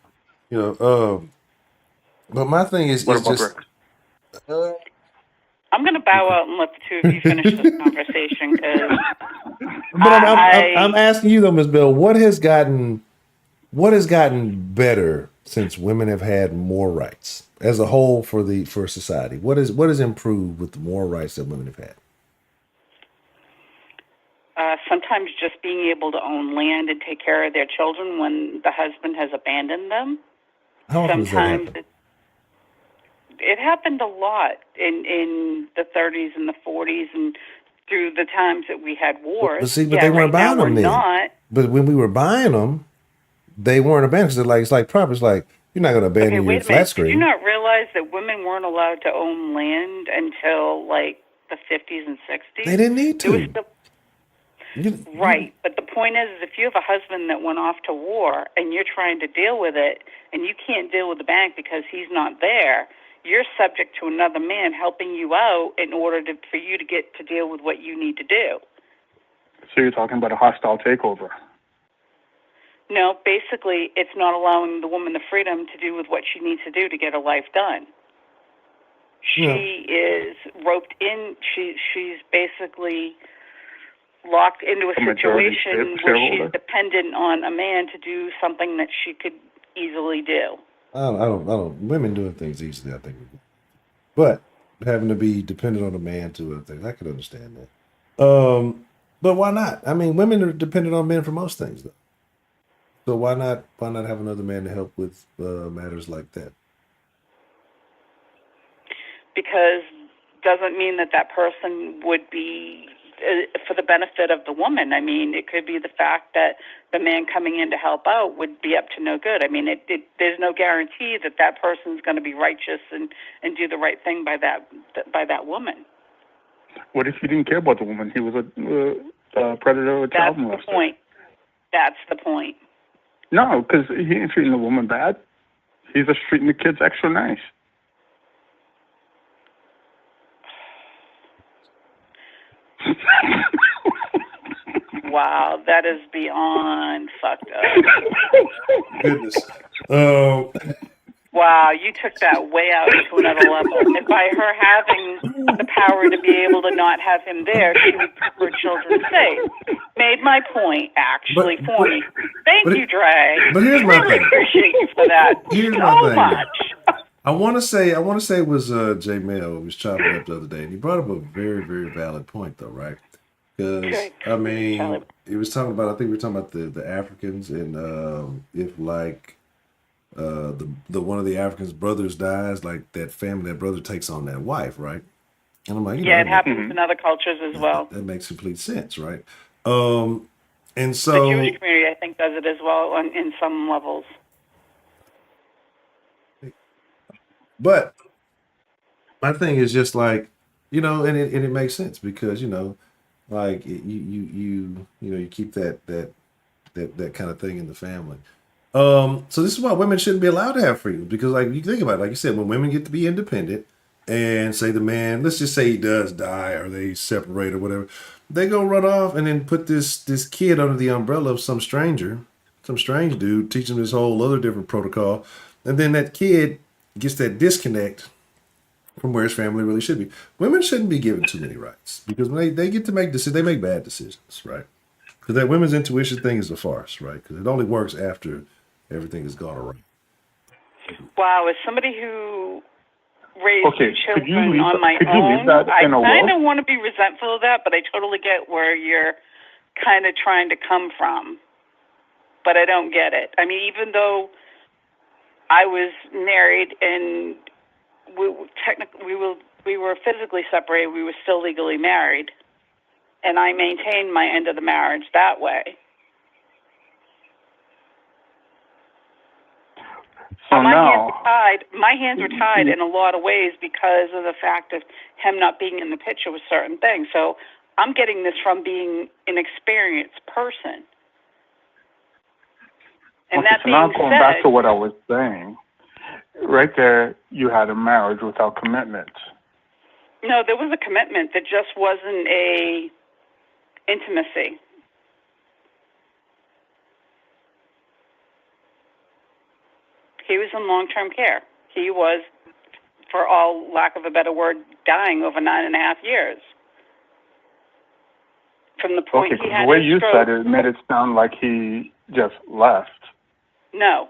But my thing is What about just Rick? I'm going to bow out and let the two of you finish this conversation because but I'm asking you though, Ms. Bell, what has gotten better since women have had more rights as a whole for society? What has improved with the more rights that women have had? sometimes just being able to own land and take care of their children when the husband has abandoned them. How often does that Sometimes happen? it happened a lot in the 30s and the 40s and through the times that we had wars. But see, they weren't right now buying them we're then. not. But when we were buying them, they weren't abandoned. 'Cause it's like property. It's like you're not going to abandon Okay, your wait a flat minute. Did you screen. not realize that women weren't allowed to own land until like the 50s and 60s? They didn't need It was to. the You- Right, but the point is, if you have a husband that went off to war and you're trying to deal with it, and you can't deal with the bank because he's not there, you're subject to another man helping you out in order for you to get to deal with what you need to do. So you're talking about a hostile takeover. No, basically, it's not allowing the woman the freedom to do with what she needs to do to get her life done. She is roped in. She's basically locked into a situation where she's dependent on a man to do something that she could easily do. I don't. Women doing things easily, I think. But having to be dependent on a man to other things, I could understand that. But why not? I mean, women are dependent on men for most things, though. So why not have another man to help with matters like that? Because doesn't mean that person would be for the benefit of the woman. I mean, it could be the fact that the man coming in to help out would be up to no good. I mean, there's no guarantee that person's going to be righteous and do the right thing by that woman. What if he didn't care about the woman? He was a predator or a child molester. That's the point. That's the point. No, because he ain't treating the woman bad. He's just treating the kids extra nice. Wow, that is beyond fucked up. Goodness. Wow, you took that way out to another level. And by her having the power to be able to not have him there, she would keep her children safe. Made my point, actually, for me. Thank you, Dre. But here's my really thing. appreciate you for that. Here's so my thing. much. I want to say it was Jay Mail who was chopping up the other day, and he brought up a very, very valid point, though, right? Because I mean, he was talking about. I think we were talking about the Africans, and if like the one of the Africans' brothers dies, like that family, that brother takes on that wife, right? And I'm like, it happens in other cultures as well. That makes complete sense, right? And so the Jewish community, I think, does it as well in some levels. But my thing is just like, and it makes sense because like you keep that kind of thing in the family. So this is why women shouldn't be allowed to have freedom because, like, you think about it, like you said, when women get to be independent, and say the man, let's just say he does die or they separate or whatever, they go run off and then put this kid under the umbrella of some stranger, some strange dude, teach him this whole other different protocol, and then that kid gets that disconnect from where his family really should be. Women shouldn't be given too many rights because when they get to make decisions, they make bad decisions, right? Because that women's intuition thing is a farce, right? Because it only works after everything has gone around. Wow, as somebody who raised Okay, children could you leave, on my could you leave own, that I in a kind will? of want to be resentful of that, but I totally get where you're kind of trying to come from. But I don't get it. I mean, even though I was married and we were physically separated, we were still legally married, and I maintained my end of the marriage that way. So my now, hands were tied. My hands were tied in a lot of ways because of the fact of him not being in the picture with certain things. So I'm getting this from being an experienced person. And okay, that so being now going said, back to what I was saying, right there, you had a marriage without commitment. no, there was a commitment. That just wasn't a intimacy. He was in long-term care. He was, for all lack of a better word, dying over 9.5 years. From the point Okay, he because had the way his you stroke, said it made it sound like he just left. No,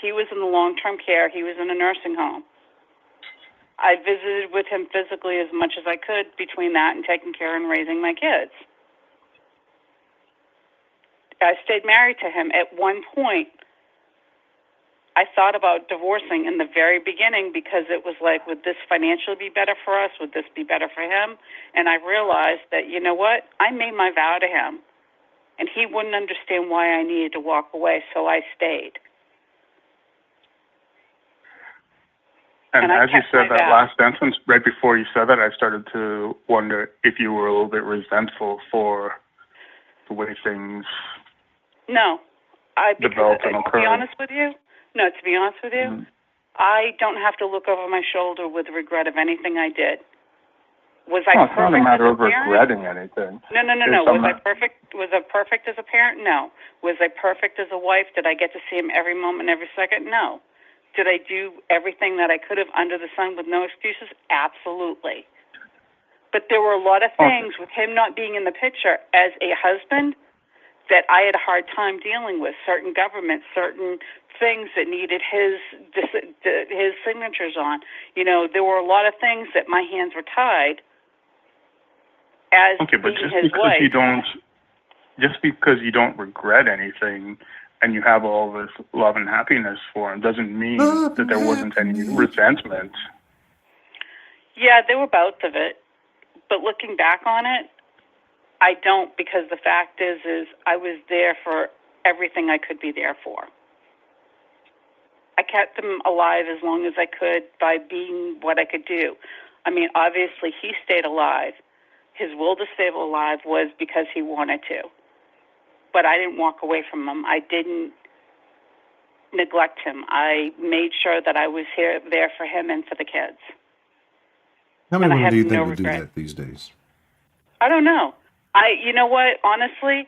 he was in the long-term care. He was in a nursing home. I visited with him physically as much as I could between that and taking care and raising my kids. I stayed married to him. At one point, I thought about divorcing in the very beginning because it was like, would this financially be better for us? Would this be better for him? And I realized that, you know what? I made my vow to him, and he wouldn't understand why I needed to walk away, so I stayed. And I as you kept said my that vow. last sentence, right before you said that, I started to wonder if you were a little bit resentful for the way things No, developed and to occurred. be honest with you, I don't have to look over my shoulder with regret of anything I did. Was I No, it's perfect not a matter as a of parent? regretting anything. No. Was I perfect? Was I perfect as a parent? No. Was I perfect as a wife? Did I get to see him every moment, every second? No. Did I do everything that I could have under the sun with no excuses? Absolutely. But there were a lot of things with him not being in the picture as a husband that I had a hard time dealing with. Certain governments, certain things that needed his signatures on. You know, there were a lot of things that my hands were tied as Okay, but being his wife. just because you don't regret anything and you have all this love and happiness for him doesn't mean that there wasn't any resentment. Yeah, there were bouts of it. But looking back on it, I don't, because the fact is I was there for everything I could be there for. I kept him alive as long as I could by being what I could do. I mean, obviously he stayed alive. His will to stay alive was because he wanted to. But I didn't walk away from him. I didn't neglect him. I made sure that I was there for him and for the kids. How many women do you think no would do regret. that these days? I don't know. You know what? Honestly,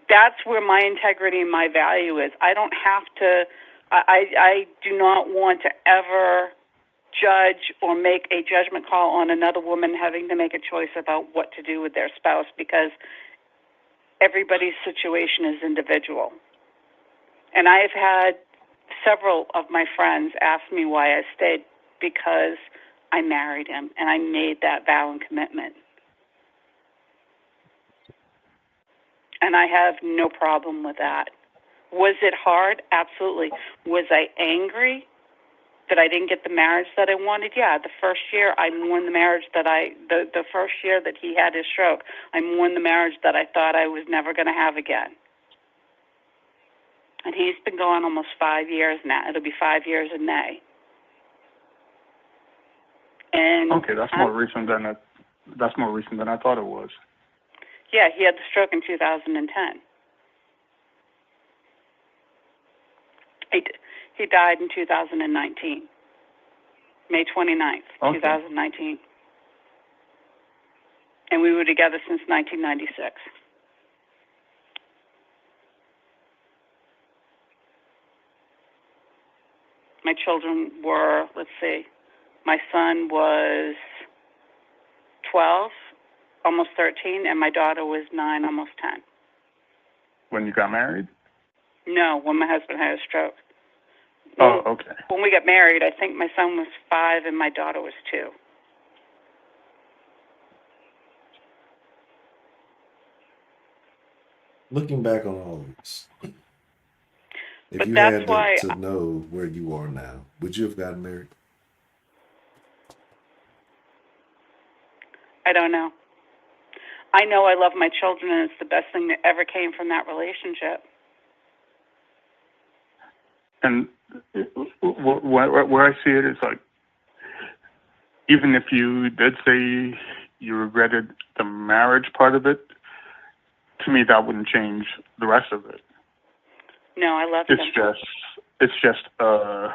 that's where my integrity and my value is. I don't have to. I do not want to ever judge or make a judgment call on another woman having to make a choice about what to do with their spouse, because everybody's situation is individual. And I have had several of my friends ask me why I stayed, because I married him and I made that vow and commitment. And I have no problem with that. Was it hard? Absolutely. Was I angry that I didn't get the marriage that I wanted? Yeah. The first year I mourned the marriage the first year that he had his stroke, I mourned the marriage that I thought I was never going to have again. And he's been going almost 5 years now. It'll be 5 years in May. And Okay, that's more recent than I thought it was. yeah, he had the stroke in 2010. He died in 2019, May 29th, Okay. 2019. And we were together since 1996. My children were, let's see, my son was 12, almost 13, and my daughter was 9, almost 10. When you got married? No, when my husband had a stroke. Oh, okay. When we got married, I think my son was 5 and my daughter was 2. Looking back on all of this, if But you that's had why to know where you are now, would you have gotten married? I don't know. I know I love my children, and it's the best thing that ever came from that relationship. And where I see it is like, even if you did say you regretted the marriage part of it, to me that wouldn't change the rest of it. No, I love It's him. just a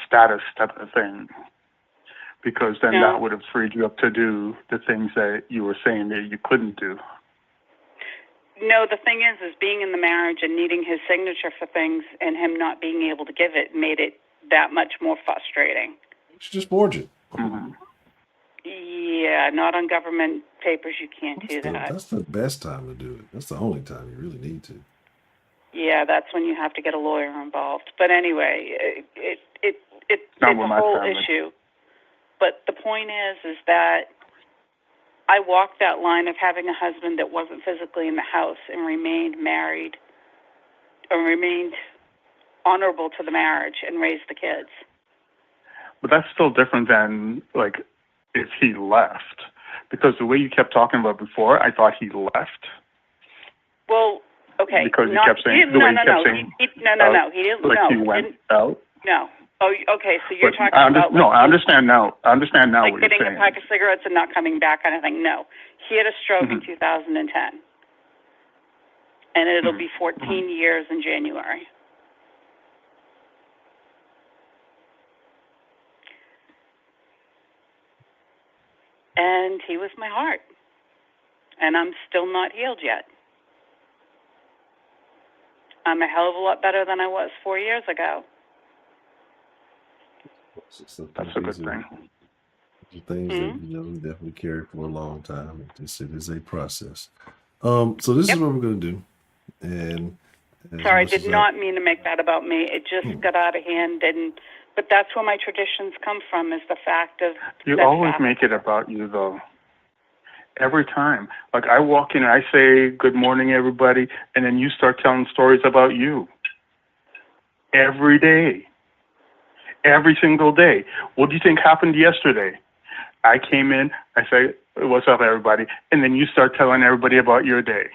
status type of thing, because then No. that would have freed you up to do the things that you were saying that you couldn't do. No, the thing is being in the marriage and needing his signature for things and him not being able to give it made it that much more frustrating. You should just forge it. Mm-hmm. Yeah, not on government papers. You can't do that. That's the best time to do it. That's the only time you really need to. Yeah, that's when you have to get a lawyer involved. But anyway, it's Not a with my whole family. issue. But the point is that I walked that line of having a husband that wasn't physically in the house and remained married, or remained honorable to the marriage and raised the kids. But that's still different than, like, if he left. Because the way you kept talking about before, I thought he left. Well, okay. Because you kept saying, the way you kept saying. He didn't. Like no, he went out. No. Oh, okay. So you're But talking about I understand now. I understand now like what you're getting saying. a pack of cigarettes and not coming back kind of thing. No, he had a stroke in 2010, and it'll be 14 years in January. And he was my heart, and I'm still not healed yet. I'm a hell of a lot better than I was 4 years ago. That's a good thing. The things that you definitely carry for a long time. It is a process. So this is what we're going to do. And sorry, I did not mean to make that about me. It just got out of hand, but that's where my traditions come from. Is the fact of you always make it about you, though. Every time, like I walk in and I say good morning, everybody, and then you start telling stories about you. Every day. Every single day. What do you think happened yesterday? I came in, I say, what's up, everybody? And then you start telling everybody about your day.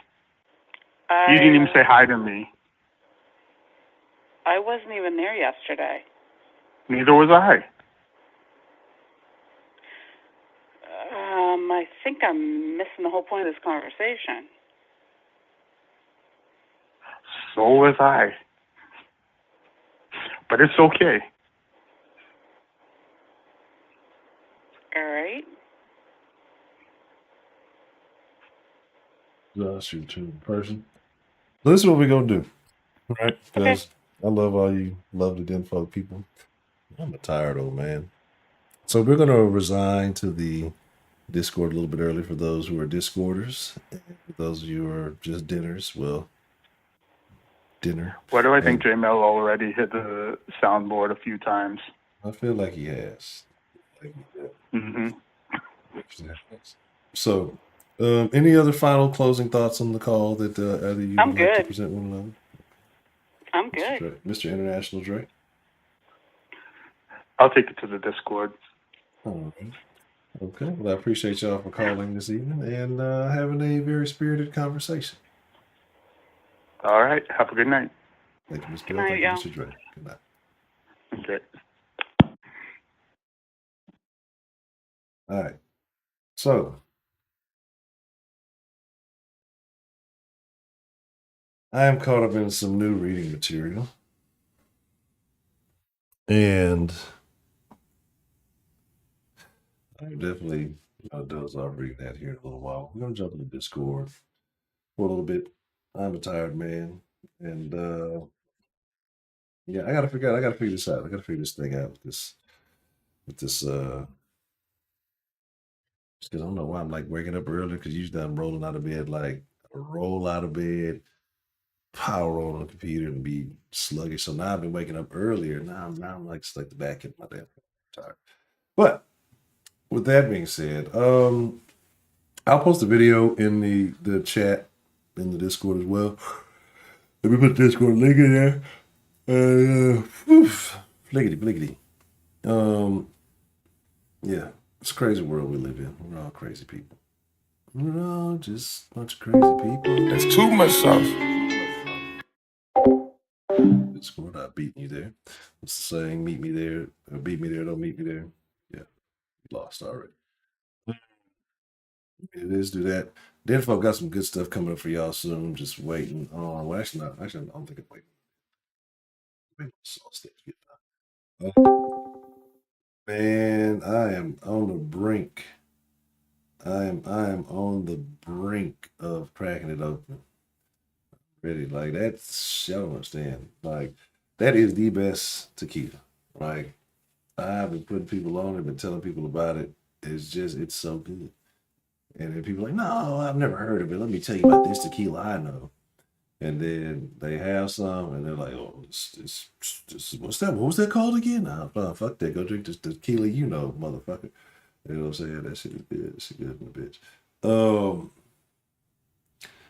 You didn't even say hi to me. I wasn't even there yesterday. Neither was I. I think I'm missing the whole point of this conversation. So was I. But it's okay. All right. Shoot to the person. This is what we're going to do. Right? Because I love all you lovely dinfolk people. I'm a tired old man. So we're going to resign to the Discord a little bit early for those who are Discorders. And for those of you who are just dinners, well, dinner. Why do I think J-Mel already hit the soundboard a few times? I feel like he has. Mm-hmm. So, any other final closing thoughts on the call that either you would like to present one another? I'm good. Mr. International Dre? I'll take it to the Discord. All right. Okay. Well, I appreciate y'all for calling this evening and having a very spirited conversation. All right. Have a good night. Thank you, Ms. Good Bill. night, Thank you, y'all. Mr. Dre. Good night. Okay. All right. So I am caught up in some new reading material. And I definitely doze off reading that here in a little while. We're gonna jump into Discord for a little bit. I'm a tired man. And yeah, I gotta figure this out. I gotta figure this thing out with this just because I don't know why I'm like waking up early because usually I'm rolling out of bed like roll out of bed, power on the computer and be sluggish. So now I've been waking up earlier. Now I'm like it's like the back end of my day. I'm tired. But with that being said, I'll post a video in the chat in the Discord as well. Let me put the Discord link in there. Fliggity bliggity. Yeah, it's a crazy world we live in. We're all crazy people. We're all just a bunch of crazy people. That's too much sauce. Discord, I beat you there. What's the saying? Meet me there. Beat me there. Don't meet me there. Yeah, lost already. It is do that. Denfo got some good stuff coming up for y'all soon. Just waiting on. Well, actually, not. Actually, I don't think I'm waiting. Maybe sauce stage get done. Man, I am on the brink. I am on the brink of cracking it open. Ready, like that's y'all don't understand. Like that is the best tequila. Like I've been putting people on it, been telling people about it. It's so good. And then people are like, no, I've never heard of it. Let me tell you about this tequila I know. And then they have some, and they're like, "Oh, this what's that? What was that called again?" Nah, fuck that. Go drink this tequila, you know, motherfucker. You know what I'm saying? That shit is good. Shit good in the bitch.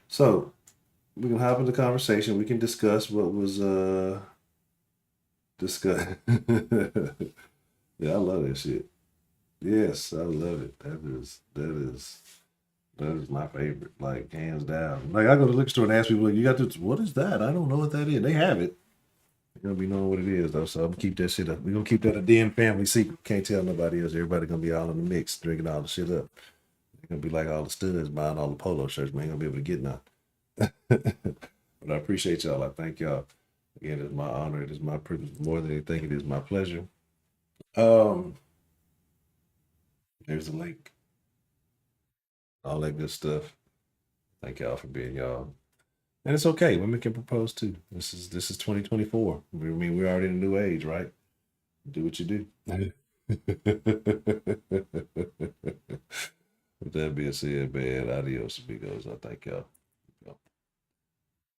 So we can hop into conversation. We can discuss what was discussed. Yeah, I love that shit. Yes, I love it. That is my favorite, like hands down. Like I go to the liquor store and ask people, like, "You got this? What is that? I don't know what that is." They have it. They're gonna be knowing what it is though. So I'm gonna keep that shit up. We're gonna keep that a den family secret. Can't tell nobody else. Everybody gonna be all in the mix, drinking all the shit up. They're gonna be like all the studs buying all the polo shirts. Man, ain't gonna be able to get none. But I appreciate y'all. I thank y'all. Again, it's my honor. It is my privilege. More than anything, it is my pleasure. There's the link. All that good stuff. Thank y'all for being y'all. And it's okay. Women can propose too. This is 2024. I mean, we're already in a new age, right? Do what you do. With that being said, man, adios, amigos. I thank y'all.